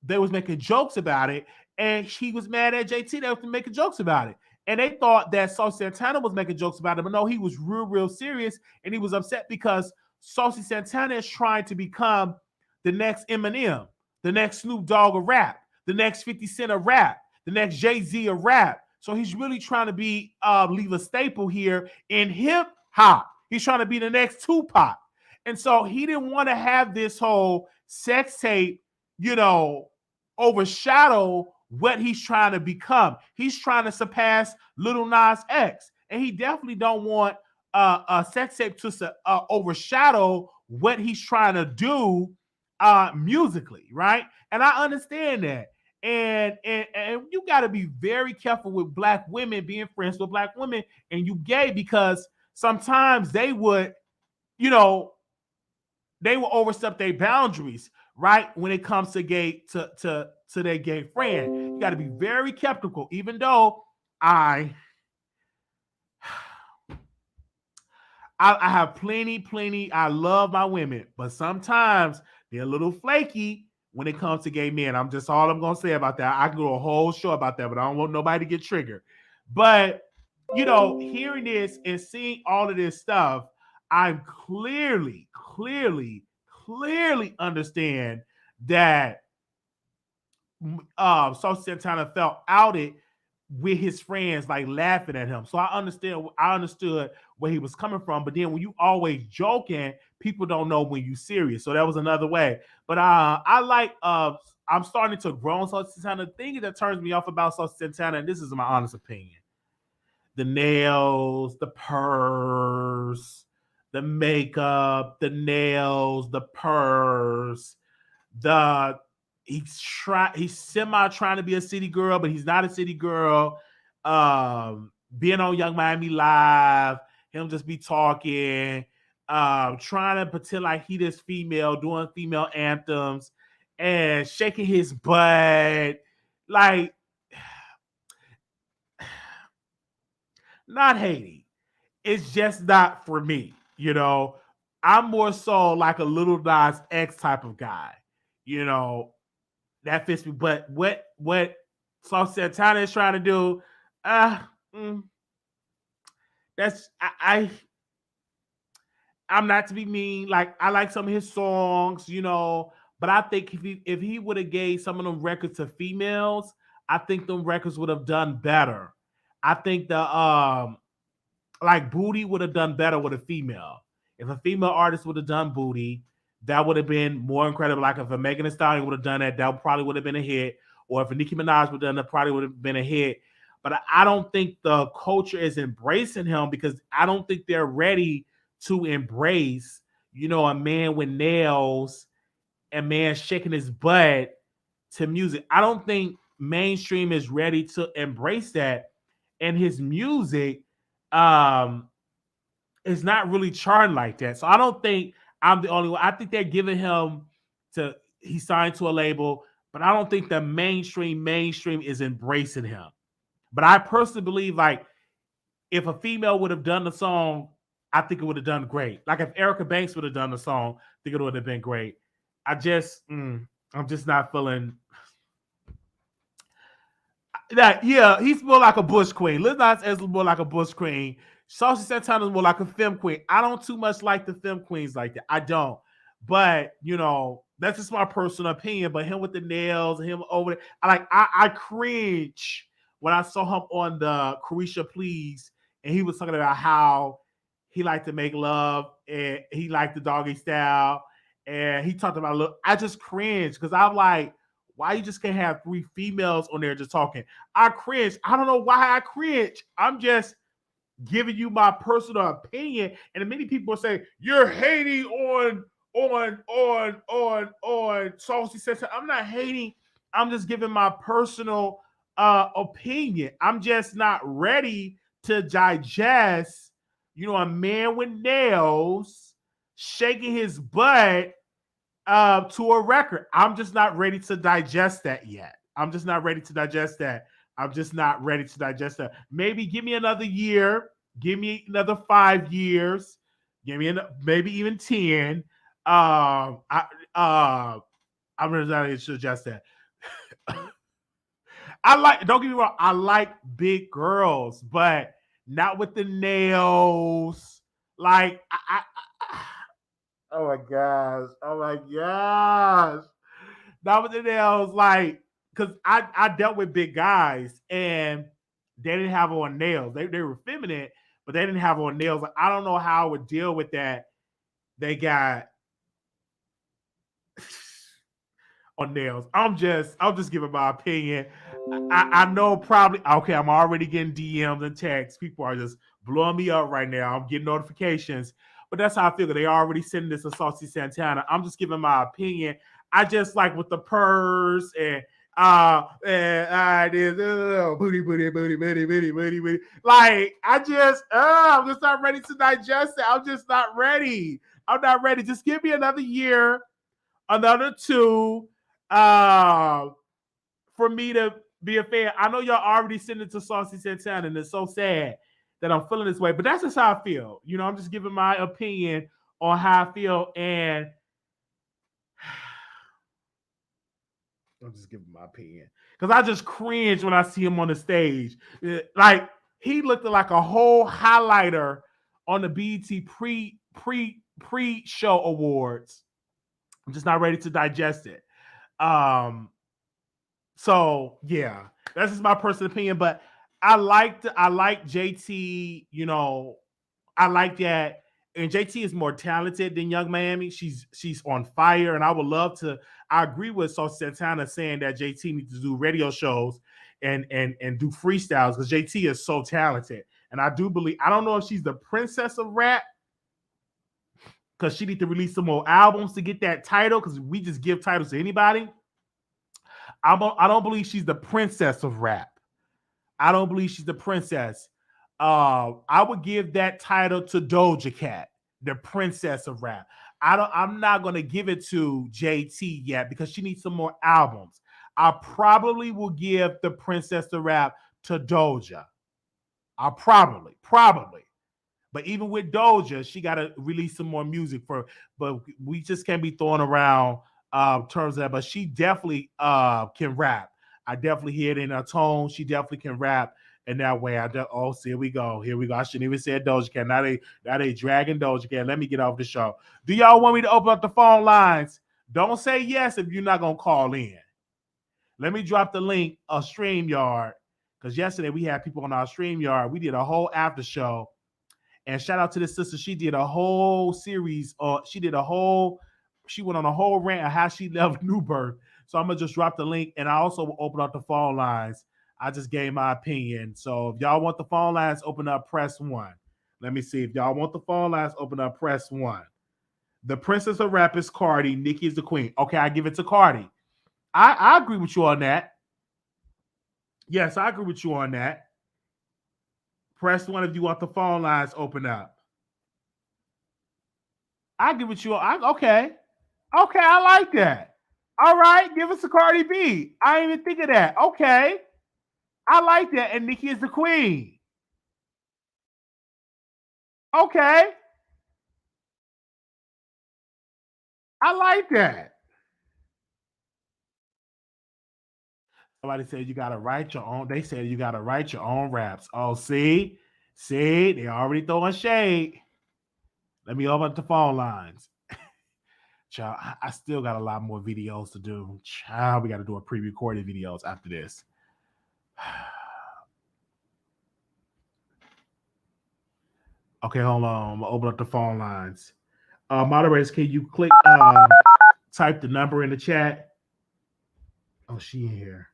they was making jokes about it, and he was mad at JT that was making jokes about it. And they thought that Saucy Santana was making jokes about it, but no, he was real, real serious, and he was upset because Saucy Santana is trying to become the next Eminem, the next Snoop Dogg of rap, the next 50 Cent of rap, the next Jay-Z of rap. So he's really trying to be leave a staple here in hip hop. He's trying to be the next Tupac. And so he didn't want to have this whole sex tape, overshadow what he's trying to become. He's trying to surpass Lil Nas X. And he definitely don't want a sex tape to overshadow what he's trying to do musically, right? And I understand that. And you got to be very careful with black women, being friends with black women, and you gay, because sometimes they would, they will overstep their boundaries, right? When it comes to their gay friend. You got to be very skeptical, even though I have plenty. I love my women, but sometimes they're a little flaky when it comes to gay men. I'm going to say about that. I can do a whole show about that, but I don't want nobody to get triggered. But, hearing this and seeing all of this stuff, I clearly understand that Saucy Santana felt outed with his friends, like laughing at him. So I understood where he was coming from. But then when you always joking, people don't know when you serious. So that was another way. But I'm starting to grow on Saucy Santana. The thing that turns me off about Saucy Santana, and this is my honest opinion: the nails, the purse, the makeup, the nails, the purse, he's semi trying to be a city girl, but he's not a city girl. Being on Young Miami Live, him just be talking, trying to pretend like he this female, doing female anthems and shaking his butt. Like, not hating. It's just not for me. I'm more so like a Lil Nas X type of guy. That fits me. But what Saucy Santana is trying to do, that's I'm not to be mean. Like, I like some of his songs, but I think if he would have gave some of them records to females, I think them records would have done better. I think the like Booty would have done better with a female. If a female artist would have done Booty, that would have been more incredible. Like if a Megan Thee Stallion would have done that probably would have been a hit. Or if a Nicki Minaj would have done that, probably would have been a hit. But I don't think the culture is embracing him, because I don't think they're ready to embrace, a man with nails and man shaking his butt to music. I don't think mainstream is ready to embrace that, and his music um is not really charting like that. So I don't think I'm the only one. I think they're giving him to he signed to a label, but I don't think the mainstream is embracing him. But I personally believe like if a female would have done the song, I think it would have done great. Like if Erica Banks would have done the song, I think it would have been great. I'm just not feeling that. Yeah, he's more like a bush queen. Lil Nas X is more like a bush queen. Saucy Santana is more like a femme queen. I don't too much like the femme queens like that. I don't. But that's just my personal opinion. But him with the nails, him over there, I cringe when I saw him on the Caresha Please, and he was talking about how he liked to make love and he liked the doggy style. And he talked about look, I just cringe because I'm like, why you just can't have 3 females on there just talking? I cringe. I don't know why I cringe. I'm just giving you my personal opinion. And many people say you're hating on Saucy Santana. I'm not hating. I'm just giving my personal opinion. I'm just not ready to digest, a man with nails shaking his butt to a record. I'm just not ready to digest that yet. I'm just not ready to digest that. I'm just not ready to digest that. Maybe give me another year. Give me another 5 years. Give me maybe even 10. I'm ready to digest that. Don't get me wrong, I like big girls, but not with the nails. Like, oh my gosh. Oh my gosh. Not with the nails, like, because I dealt with big guys and they didn't have on nails. They were feminine, but they didn't have on nails. Like, I don't know how I would deal with that. They got on nails. I'm just giving my opinion. I know probably okay. I'm already getting DMs and texts. People are just blowing me up right now. I'm getting notifications, but that's how I feel. They already sending this to Saucy Santana. I'm just giving my opinion. I just like with the purrs and booty. Like I'm just not ready to digest it. I'm just not ready. I'm not ready. Just give me another year, another 2. For me to be a fan. I know y'all already sent it to Saucy Santana, and it's so sad that I'm feeling this way, but that's just how I feel. I'm just giving my opinion on how I feel, and I'm just giving my opinion because I just cringe when I see him on the stage. Like he looked like a whole highlighter on the BET pre-show awards. I'm just not ready to digest it. So yeah, that's just my personal opinion. But I like JT. I like that. And JT is more talented than Young Miami. She's on fire, and I would love to. I agree with Saucy Santana saying that JT needs to do radio shows and do freestyles because JT is so talented. And I do believe. I don't know if she's the princess of rap because she needs to release some more albums to get that title because we just give titles to anybody. I don't believe she's the princess of rap. I don't believe she's the princess. I would give that title to Doja Cat, the princess of rap. I'm not gonna give it to JT yet because she needs some more albums. I probably will give the princess of rap to Doja. I probably. But even with Doja, she got to release some more music but we just can't be throwing around terms of that. But she definitely can rap. I definitely hear it in her tone. She definitely can rap in that way. Here we go. I shouldn't even say Doja Cat. Now they dragging Doja Cat. Let me get off the show. Do y'all want me to open up the phone lines? Don't say yes if you're not gonna call in. Let me drop the link of StreamYard because yesterday we had people on our StreamYard. We did a whole after show. And shout out to this sister. She did a whole series. She went on a whole rant of how she left New Birth. So I'm going to just drop the link. And I also will open up the phone lines. I just gave my opinion. So if y'all want the phone lines, open up, press 1. Let me see. If y'all want the phone lines, open up, press 1. The princess of rap is Cardi. Nicki is the queen. Okay, I give it to Cardi. I agree with you on that. Yes, I agree with you on that. Press one if you want the phone lines open up. I give it you. Okay. Okay, I like that. All right, give us a Cardi B. I didn't even think of that. Okay. I like that. And Nicki is the queen. Okay. I like that. Somebody said you gotta write your own. They said you gotta write your own raps. Oh, see? See, they already throwing shade. Let me open up the phone lines. Child, I still got a lot more videos to do. Child, we got to do a pre-recorded videos after this. Okay, hold on. I'm gonna open up the phone lines. Moderators, can you type the number in the chat? Oh, she in here.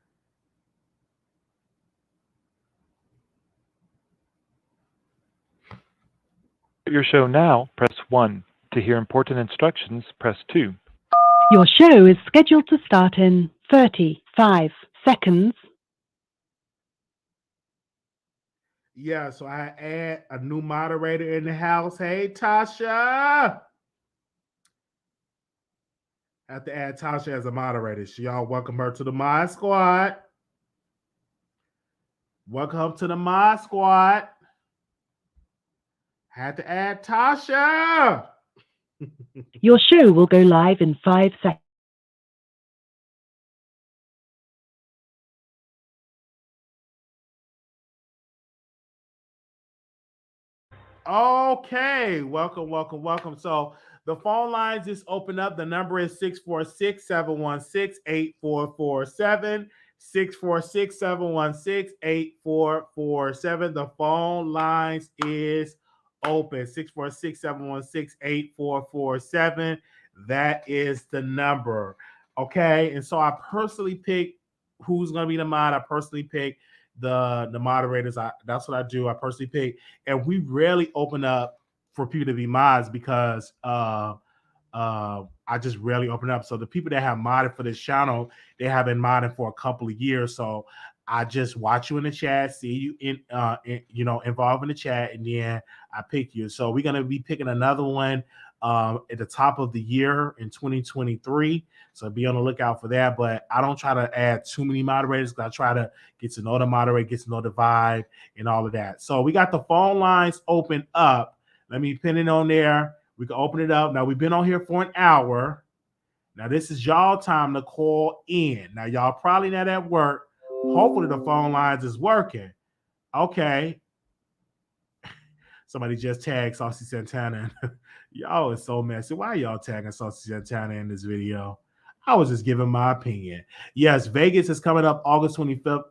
Your show now, press 1. To hear important instructions, press 2. Your show is scheduled to start in 35 seconds. Yeah, so I add a new moderator in the house. Hey, Tasha. I have to add Tasha as a moderator. So y'all welcome her to the Mod Squad. Welcome to the Mod Squad. Had to add Tasha. Your show will go live in 5 seconds. Okay, welcome. So the phone lines just open up. The number is 646-716-8447. 646-716-8447. The phone lines is open. 646-716-8447. That is the number. Okay, and so I personally pick who's going to be the mod. I personally pick the moderators. That's what I do. I personally pick, and we rarely open up for people to be mods because I just rarely open up. So the people that have modded for this channel, they have been modding for a couple of years. So I just watch you in the chat, see you involved in the chat, and then I pick you. So we're gonna be picking another one at the top of the year in 2023. So be on the lookout for that. But I don't try to add too many moderators because I try to get to know the moderator, get to know the vibe, and all of that. So we got the phone lines open up. Let me pin it on there. We can open it up. Now, we've been on here for an hour. Now, this is y'all time to call in. Now, y'all probably not at work. Hopefully, the phone lines is working. Okay. Somebody just tagged Saucy Santana. Y'all is so messy. Why are y'all tagging Saucy Santana in this video? I was just giving my opinion. Yes, Vegas is coming up August 25th.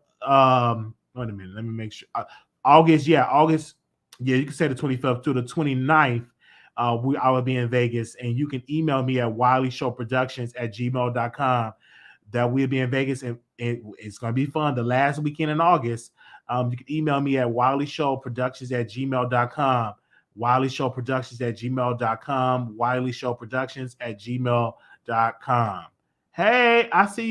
Wait a minute. Let me make sure. August. Yeah, you can say the 25th to the 29th. I will be in Vegas, and you can email me at wileyshowproductions@gmail.com. That we'll be in Vegas, and it's going to be fun. The last weekend in August, you can email me at wileyshowproductions@gmail.com. wileyshowproductions@gmail.com. wileyshowproductions@gmail.com. Hey, I see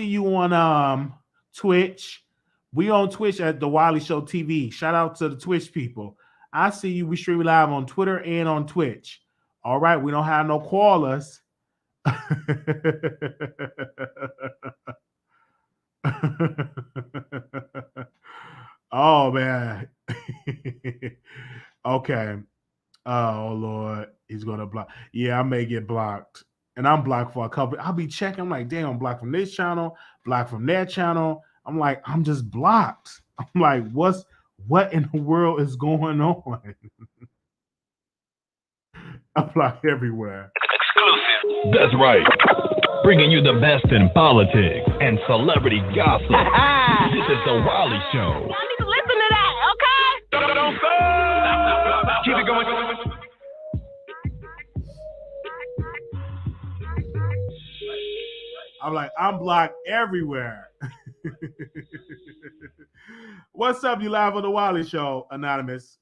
you on Twitch. We on Twitch at the Wiley Show TV. Shout out to the Twitch people. I see you. We stream live on Twitter and on Twitch. All right. We don't have no callers. Oh, man. Okay. Oh, Lord. He's going to block. Yeah, I may get blocked. And I'm blocked for a couple. I'll be checking. I'm like, damn, I'm blocked from this channel, blocked from that channel. I'm like, I'm just blocked. I'm like, what in the world is going on? I'm blocked everywhere. Exclusive. That's right. Bringing you the best in politics and celebrity gossip. This is the Wiley Show. Y'all need to listen to that, okay? Don't stop. Keep it going. I'm like, I'm blocked everywhere. What's up? You live on the Wiley Show, Anonymous.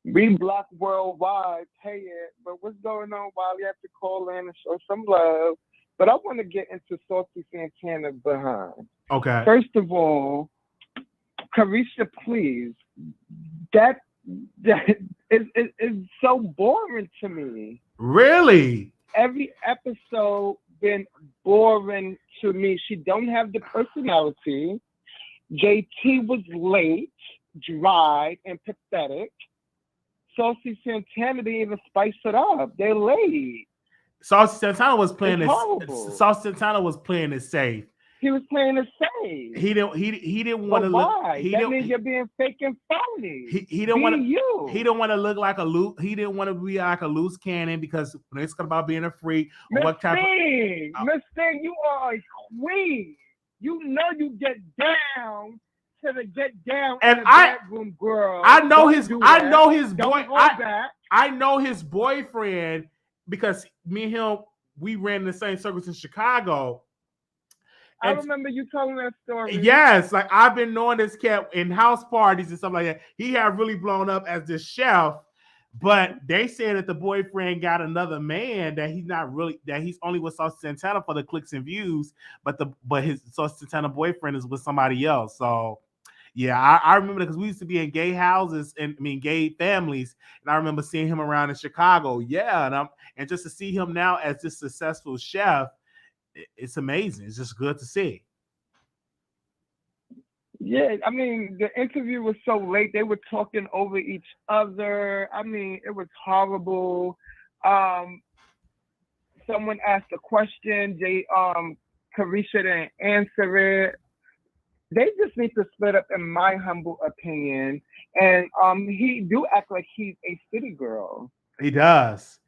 We block worldwide, pay it. But what's going on, Wiley? You have to call in and show some love. But I want to get into Saucy Santana behind. Okay. First of all, Caresha, please. That is so boring to me. Really? Every episode been boring to me. She don't have the personality. JT was late, dry, and pathetic. Saucy Santana didn't even spice it up. They're late. Saucy Santana was playing It's Saucy Santana was playing it safe. He was playing it safe. He didn't want to look. Why? That means you're being fake and phony. He didn't want to. You. He didn't want to look like a loose. He didn't want to be like a loose cannon because when it's about being a freak, Miss what type Thing, Miss Thing, you are a queen. You know you get down to the get down and in the bedroom, girl. I know Don't his. do I that. know his Don't boy. hold back. I know his boyfriend because me and him we ran the same circles in Chicago. I remember you telling that story. Yes, like I've been knowing this cat in house parties and stuff like that. He had really blown up as this chef, but they said that the boyfriend got another man that he's not really that he's only with Saucy Santana for the clicks and views, but his Saucy Santana boyfriend is with somebody else. So yeah, I remember because we used to be in gay houses and gay families, and I remember seeing him around in Chicago. Yeah, and just to see him now as this successful chef. It's amazing. It's just good to see. Yeah, I mean, the interview was so late. They were talking over each other. I mean, it was horrible. Someone asked a question. Caresha didn't answer it. They just need to split up, in my humble opinion. And he do act like he's a city girl. He does.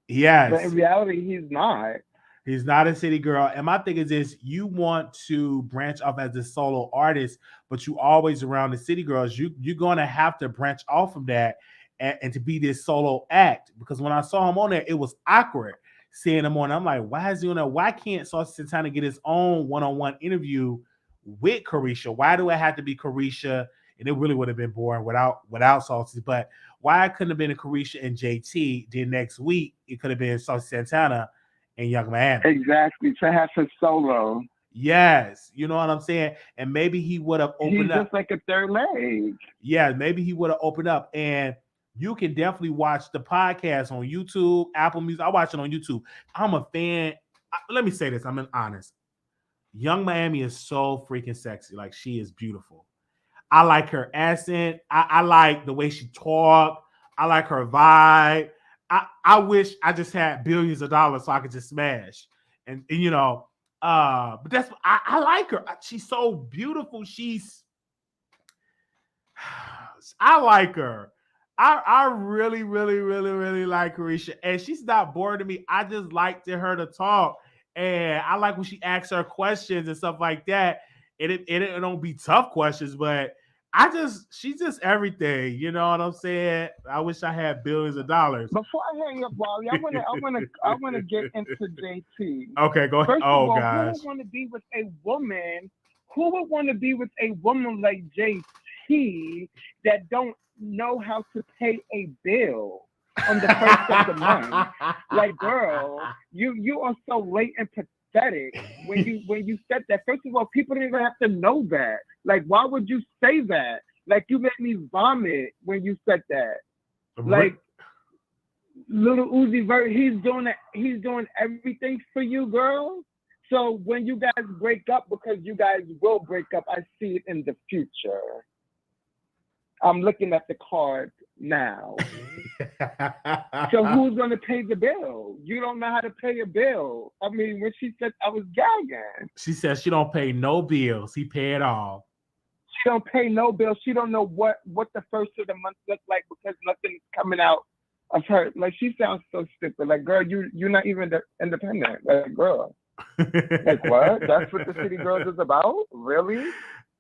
Yes. But in reality, he's not. He's not a city girl. And my thing is this, you want to branch off as a solo artist, but you always around the city girls. You're going to have to branch off from that and to be this solo act. Because when I saw him on there, it was awkward seeing him on. I'm like, why is he on there? Why can't Saucy Santana get his own one-on-one interview with Caresha? Why do it have to be Caresha? And it really would have been boring without Saucy. But why it couldn't have been a Caresha and JT? Then next week, it could have been Saucy Santana and Young Miami. Exactly, to have his solo. Yes, you know what I'm saying? And maybe he would have opened up. He's just like a third leg. Yeah, maybe he would have opened up. And you can definitely watch the podcast on YouTube, Apple Music. I watch it on YouTube. I'm a fan. Let me say this. I'm honest. Young Miami is so freaking sexy. Like, she is beautiful. I like her accent. I like the way she talk. I like her vibe. I wish I just had billions of dollars so I could just smash. And you know, but that's I like her. She's so beautiful. I like her. I really, really, really, really like Caresha. And she's not boring to me. I just like her to talk. And I like when she asks her questions and stuff like that. It don't be tough questions, but she's just everything. You know what I'm saying? I wish I had billions of dollars. Before I hang up, Wally, I wanna get into JT. Okay, go ahead. First of all, gosh. who would want to be with a woman? Who would want to be with a woman like JT that don't know how to pay a bill on the first of the month? Like, girl, you are so late and pathetic when you said that. First of all, people didn't even have to know that. Like, why would you say that? Like, you made me vomit when you said that. Like, Little Uzi Vert, he's doing everything for you, girl. So when you guys break up, because you guys will break up, I see it in the future. I'm looking at the card now. So who's going to pay the bill? You don't know how to pay a bill. I mean, when she said, I was gagging. She says she don't pay no bills. He pay it all. She don't pay no bills. She don't know what the first of the month looks like because nothing's coming out of her. Like, she sounds so stupid. Like, girl, you're not even independent. Like, girl. Like, what? That's what the city girls is about? Really?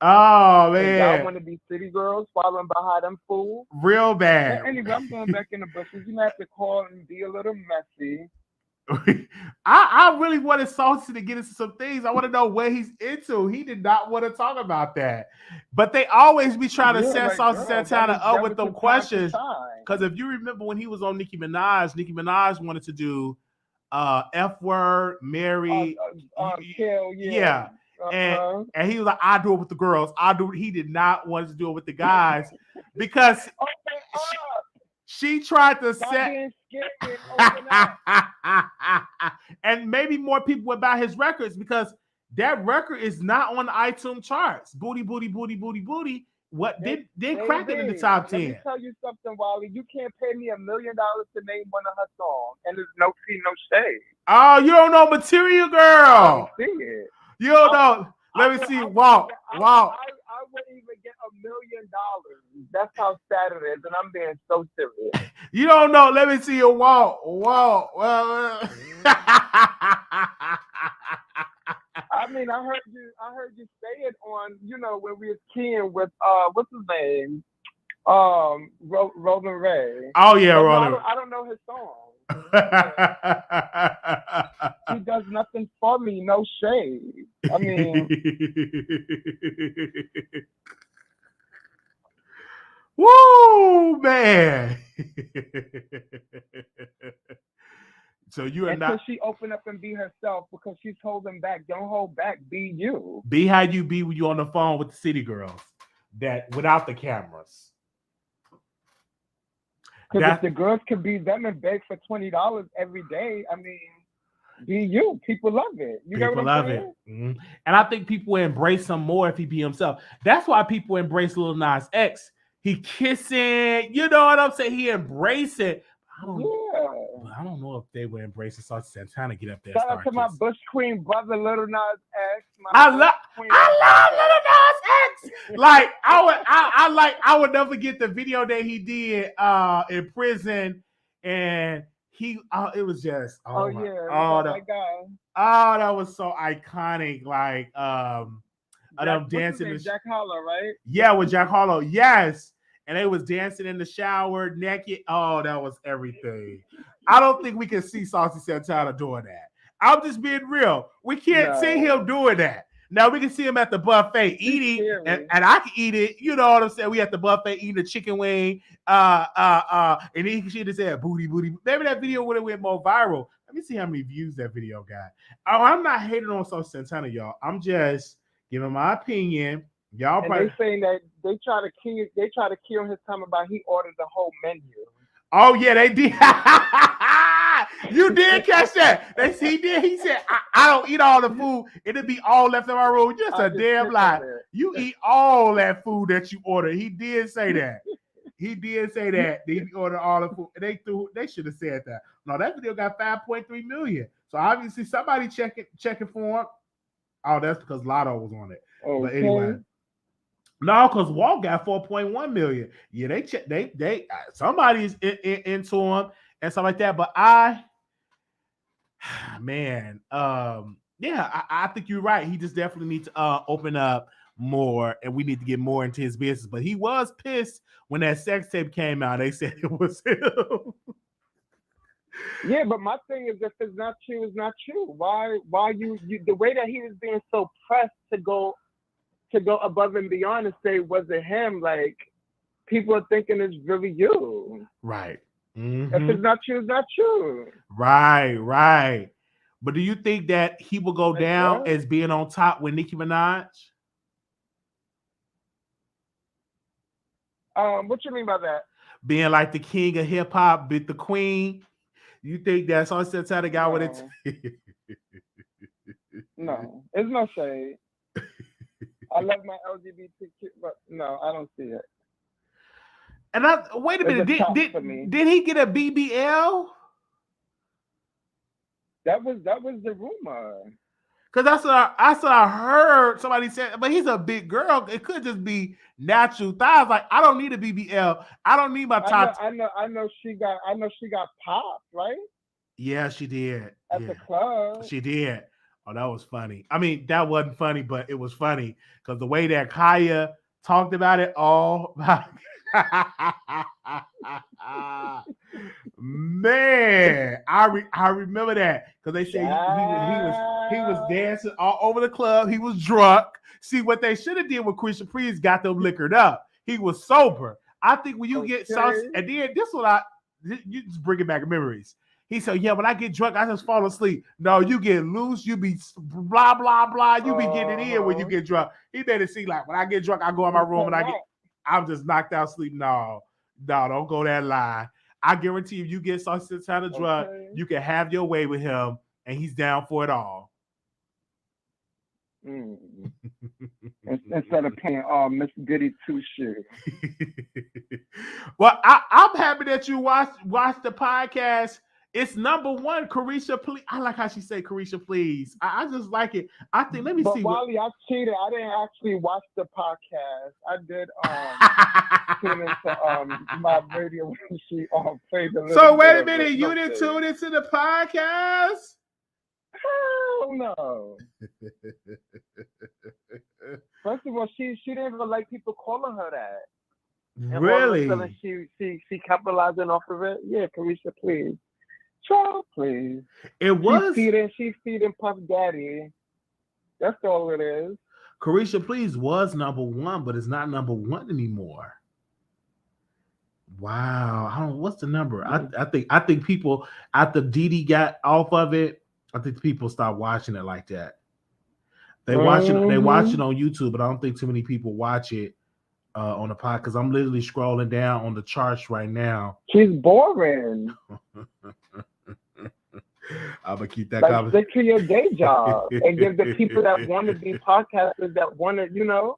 Oh, man. Y'all want to be city girls following behind them fools? Real bad. But anyway, I'm going back in the bushes. You have to call and be a little messy. I really wanted Saucy to get into some things. I want to know what he's into. He did not want to talk about that. But they always be trying to set Saucy Santana up with them questions. because if you remember when he was on Nicki Minaj wanted to do F word, Mary, Kill, yeah. Uh-huh. And he was like, I do it with the girls. He did not want to do it with the guys because she tried to Stop set being scared and open up. and maybe more people would buy his records because that record is not on the iTunes charts. Booty, booty, booty, booty, booty. What did crack it in the top 10? Let me tell you something, Wiley. You can't pay me $1 million to name one of her songs, and there's no fee, no shade. Oh, you don't know Material Girl. I don't see it. You don't know. Let me see. Wow. I wouldn't even get $1 million. That's how sad it is, and I'm being so serious. You don't know. Let me see your wall. I mean, I heard you say it on, when we was keying with what's his name? Roland Ray. Oh yeah, but Roland. I don't know his song. He does nothing for me, no shade. I mean, woo, man. So you are until not. She open up and be herself because she's holding back. Don't hold back. Be you. Be how you be when you're on the phone with the city girls. That without the cameras. Because if the girls could be them and beg for $20 every day, I mean, be you. People love it. People love it. Mm-hmm. And I think people will embrace him more if he be himself. That's why people embrace Lil Nas X. He kissing, you know what I'm saying? He embrace it. I don't know if they would embrace the Saucy Santana get up there. Shout out to my Bush Queen brother, Little Nas X. I love Little Nas X. Like I would never forget the video that he did in prison, and it was just that was so iconic. Like them dancing. Jack Harlow, right? Yeah, with Jack Harlow. Yes. And they was dancing in the shower naked. Oh, that was everything. I don't think we can see Saucy Santana doing that. I'm just being real. We can't see him doing that. Now we can see him at the buffet eating, and I can eat it. You know what I'm saying? We at the buffet eating a chicken wing. And he should have said booty, booty. Maybe that video would have went more viral. Let me see how many views that video got. Oh, I'm not hating on Saucy Santana, y'all. I'm just giving my opinion. Y'all and they saying that they try to kill his time about he ordered the whole menu. Oh yeah, they did. You did catch that. He did. He said, I don't eat all the food. It'll be all left in my room. Just a damn lie. You eat all that food that you ordered. He did say that. He did say that. He ordered all the food. They should have said that. No, that video got 5.3 million. So obviously somebody checking for him. Oh, that's because Lotto was on it. Okay. But anyway. No, because Walt got 4.1 million. Yeah, they somebody's into him and stuff like that. But I think you're right. He just definitely needs to open up more, and we need to get more into his business. But he was pissed when that sex tape came out. They said it was him. Yeah, but my thing is, if it's not true, it's not true. Why you the way that he was being so pressed to go above and beyond and say, was it him? Like, people are thinking it's really you. Right. Mm-hmm. If it's not true, it's not true. Right. But do you think that he will go down as being on top with Nicki Minaj? What you mean by that? Being like the king of hip hop, the queen. You think that's on set the guy with it? No, it's no shade. I love my LGBTQ, but no, I don't see it. And wait a minute, did he get a BBL? That was the rumor. Because that's what I heard somebody said, but he's a big girl. It could just be natural thighs. Like, I don't need a BBL. I don't need my top. I know she got popped, right? Yeah, she did. At the club. She did. Oh, that was funny. I mean, that wasn't funny, but it was funny because the way that Kaya talked about it all. Man, I remember that because they said he was dancing all over the club. He was drunk. See, what they should have did with Christian Priest got them liquored up. He was sober. I think when you get saucy, and then this one, you just bringing back memories. He said, "Yeah, when I get drunk, I just fall asleep." No, you get loose. You be blah blah blah. You be getting it in when you get drunk. He made it seem like when I get drunk, I go in my room and I'm just knocked out sleep. No, don't go that lie. I guarantee you get Saucy Santana drunk, you can have your way with him, and he's down for it all. Instead of paying Miss Goody two shoes. Well, I'm happy that you watched the podcast. It's number one, Caresha, please. I like how she said Caresha, please. I just like it. I think, let me see. Wiley, I cheated. I didn't actually watch the podcast. I did tune into my radio when she played the. So wait a minute, you didn't tune into the podcast? Hell no. First of all, she didn't even like people calling her that. And really? All of a sudden she capitalizing off of it. Yeah, Caresha, please. Child, please. It was. She's feeding Puff Daddy. That's all it is. Caresha, please was number one, but it's not number one anymore. Wow. I don't know what's the number. I think people after Didi got off of it, I think people stopped watching it like that. They watch it on YouTube, but I don't think too many people watch it on the pod because I'm literally scrolling down on the charts right now. She's boring. I'm gonna keep that conversation. Stick to your day job and give the people that want to be podcasters, that want to,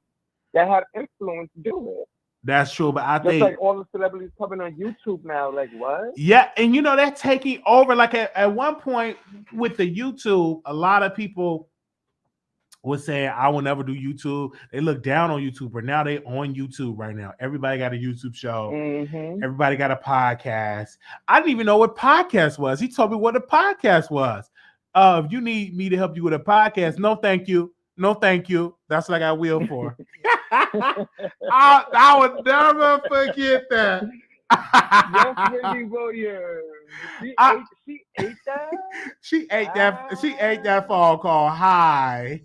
that have influence, do it. That's true, but I just think like all the celebrities coming on YouTube now, like what? Yeah, and they're taking over. Like at one point with the YouTube, a lot of people was saying, "I will never do YouTube." They look down on YouTube, but now they on YouTube right now. Everybody got a YouTube show. Mm-hmm. Everybody got a podcast. I didn't even know what podcast was. He told me what a podcast was. If you need me to help you with a podcast, no, thank you. No, thank you. That's what I got will for. I would never forget that. Yes, Wendy Williams. She ate that. She ate that. She ate that phone call. Hi.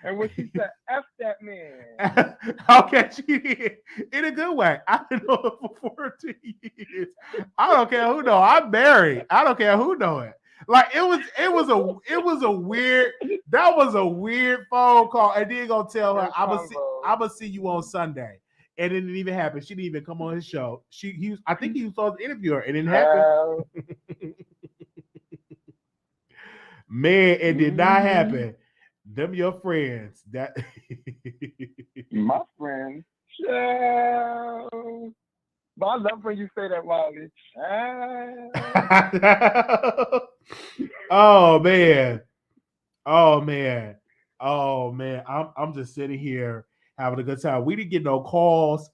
And when she said, "F that man." Okay, she did in a good way. I've been know it for 14 years. I don't care who know. I'm married. I don't care who know it. Like it was a weird. That was a weird phone call, and then gonna tell her, "I'm gonna see you on Sunday," and it didn't even happen. She didn't even come on his show. I think he was supposed to interview her, and it didn't happen. Man, it did not happen. Them your friends. That my friends. Yeah. But I love when you say that, Wiley. Oh man. I'm just sitting here having a good time. We didn't get no calls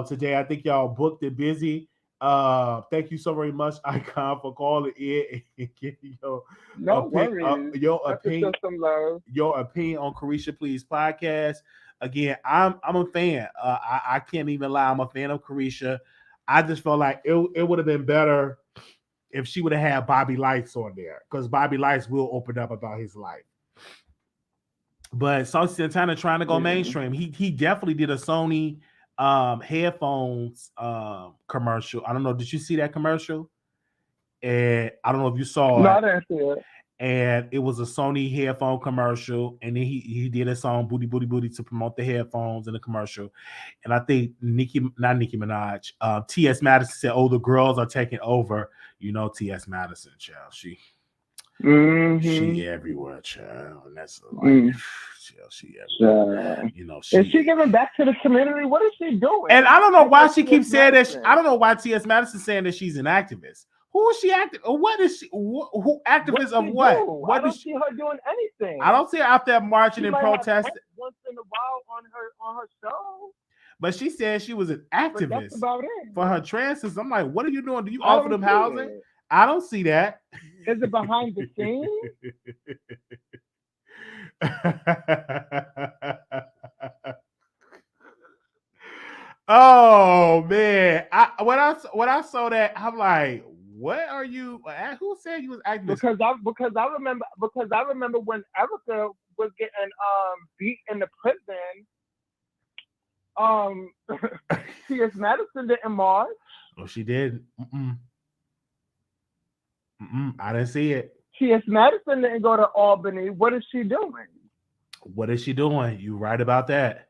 today. I think y'all booked and busy. Thank you so very much, Icon, for calling in and getting your opinion on Caresha Please podcast. Again, I'm a fan. I can't even lie. I'm a fan of Caresha. I just felt like it would have been better if she would have had Bobby Lights on there, because Bobby Lights will open up about his life. But Saucy Santana trying to go mainstream. He definitely did a Sony headphones commercial. I don't know. Did you see that commercial? And I don't know if you saw it. No, I didn't see it. And it was a Sony headphone commercial, and then he did a song "Booty Booty Booty" to promote the headphones in the commercial. And I think not Nicki Minaj, T.S. Madison said, "Oh, the girls are taking over." T.S. Madison, child, she everywhere, child, and that's like, she everywhere. Is she giving back to the community? What is she doing? And I don't know why she keeps saying that. I don't know why T.S. Madison saying that she's an activist. Who is she active? What is she? Who activist of what? I don't see her doing anything. I don't see her out there marching and protesting once in a while on her show. But she said she was an activist that's about it. For her trances. I'm like, what are you doing? Do you offer them housing? I don't see that. Is it behind the scenes? Oh man! When I saw that, I'm like, "What are you? Who said you was activist?" Because I remember when Erica was getting beat in the prison, T.S. Madison didn't march. Oh, she did. I didn't see it. T.S. Madison didn't go to Albany. What is she doing? What is she doing? You right about that.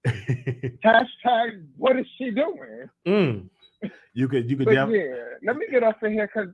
Hashtag, what is she doing? You could But yeah, let me get off of here because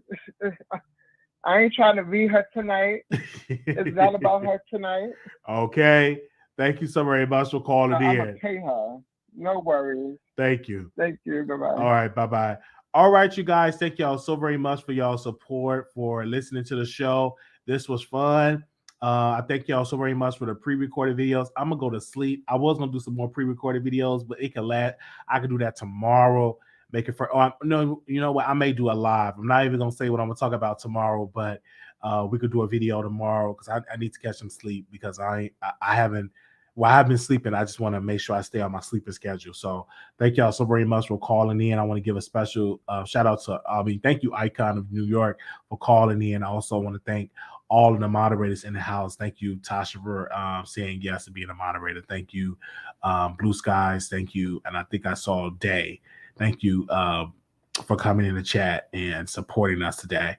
I ain't trying to be her tonight. It's not about her tonight. Okay. Thank you so very much for calling I'm in. gonna pay her. No worries. Thank you. Thank you. Bye-bye. All right. Bye-bye. All right, you guys. Thank y'all so very much for y'all support, for listening to the show. This was fun. I thank y'all so very much for the pre-recorded videos. I'm gonna go to sleep. I was gonna do some more pre-recorded videos, but it can last. I can do that tomorrow. Make it for no, you know what? I may do a live. I'm not even gonna say what I'm gonna talk about tomorrow, but we could do a video tomorrow because I need to catch some sleep because I haven't. Well, I've been sleeping. I just want to make sure I stay on my sleeping schedule. So thank y'all so very much for calling in. I want to give a special shout out to, thank you, Icon of New York, for calling in. I also want to thank all of the moderators in the house. Thank you, Tasha, for saying yes to being a moderator. Thank you, Blue Skies. Thank you. And I think I saw Day. Thank you for coming in the chat and supporting us today.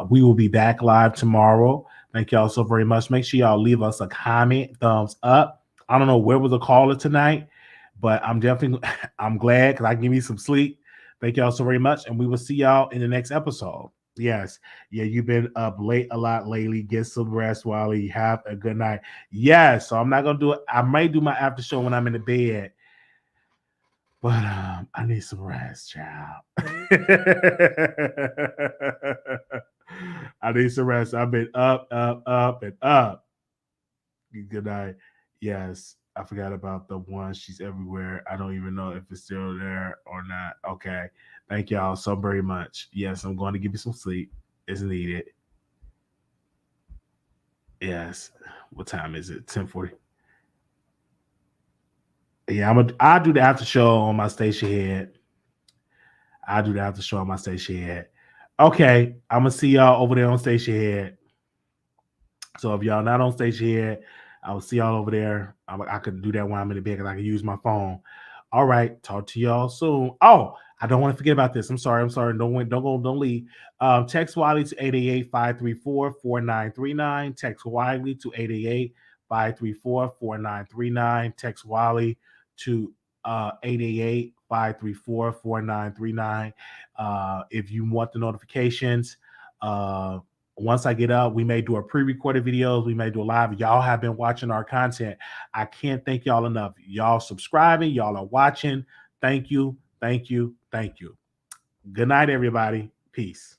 We will be back live tomorrow. Thank y'all so very much. Make sure y'all leave us a comment, thumbs up. I don't know where was the caller tonight, but I'm glad because I can give me some sleep. Thank y'all so very much. And we will see y'all in the next episode. Yes. Yeah, you've been up late a lot lately. Get some rest, Wiley. Have a good night. Yes. So I'm not going to do it. I might do my after show when I'm in the bed. But I need some rest, child. I need some rest. I've been up, and up. Good night. Yes, I forgot about the one. She's everywhere. I don't even know if it's still there or not. Okay. Thank y'all so very much. Yes, I'm going to give you some sleep. It's needed. Yes. What time is it? 10:40. Yeah, I'll do the after show on my station head. I'll do the after show on my station head. Okay, I'm gonna see y'all over there on station head. So if y'all not on station head, I will see y'all over there. I could do that when I'm in the bed because I can use my phone. All right, talk to y'all soon. Oh, I don't want to forget about this. I'm sorry. Don't leave. Text Wiley to 888-534-4939. Text Wiley to 888-534-4939. Text Wiley to 888-534-4939. If you want the notifications, once I get up, we may do a pre-recorded videos. We may do a live. Y'all have been watching our content. I can't thank y'all enough. Y'all subscribing. Y'all are watching. Thank you. Thank you. Thank you. Good night, everybody. Peace.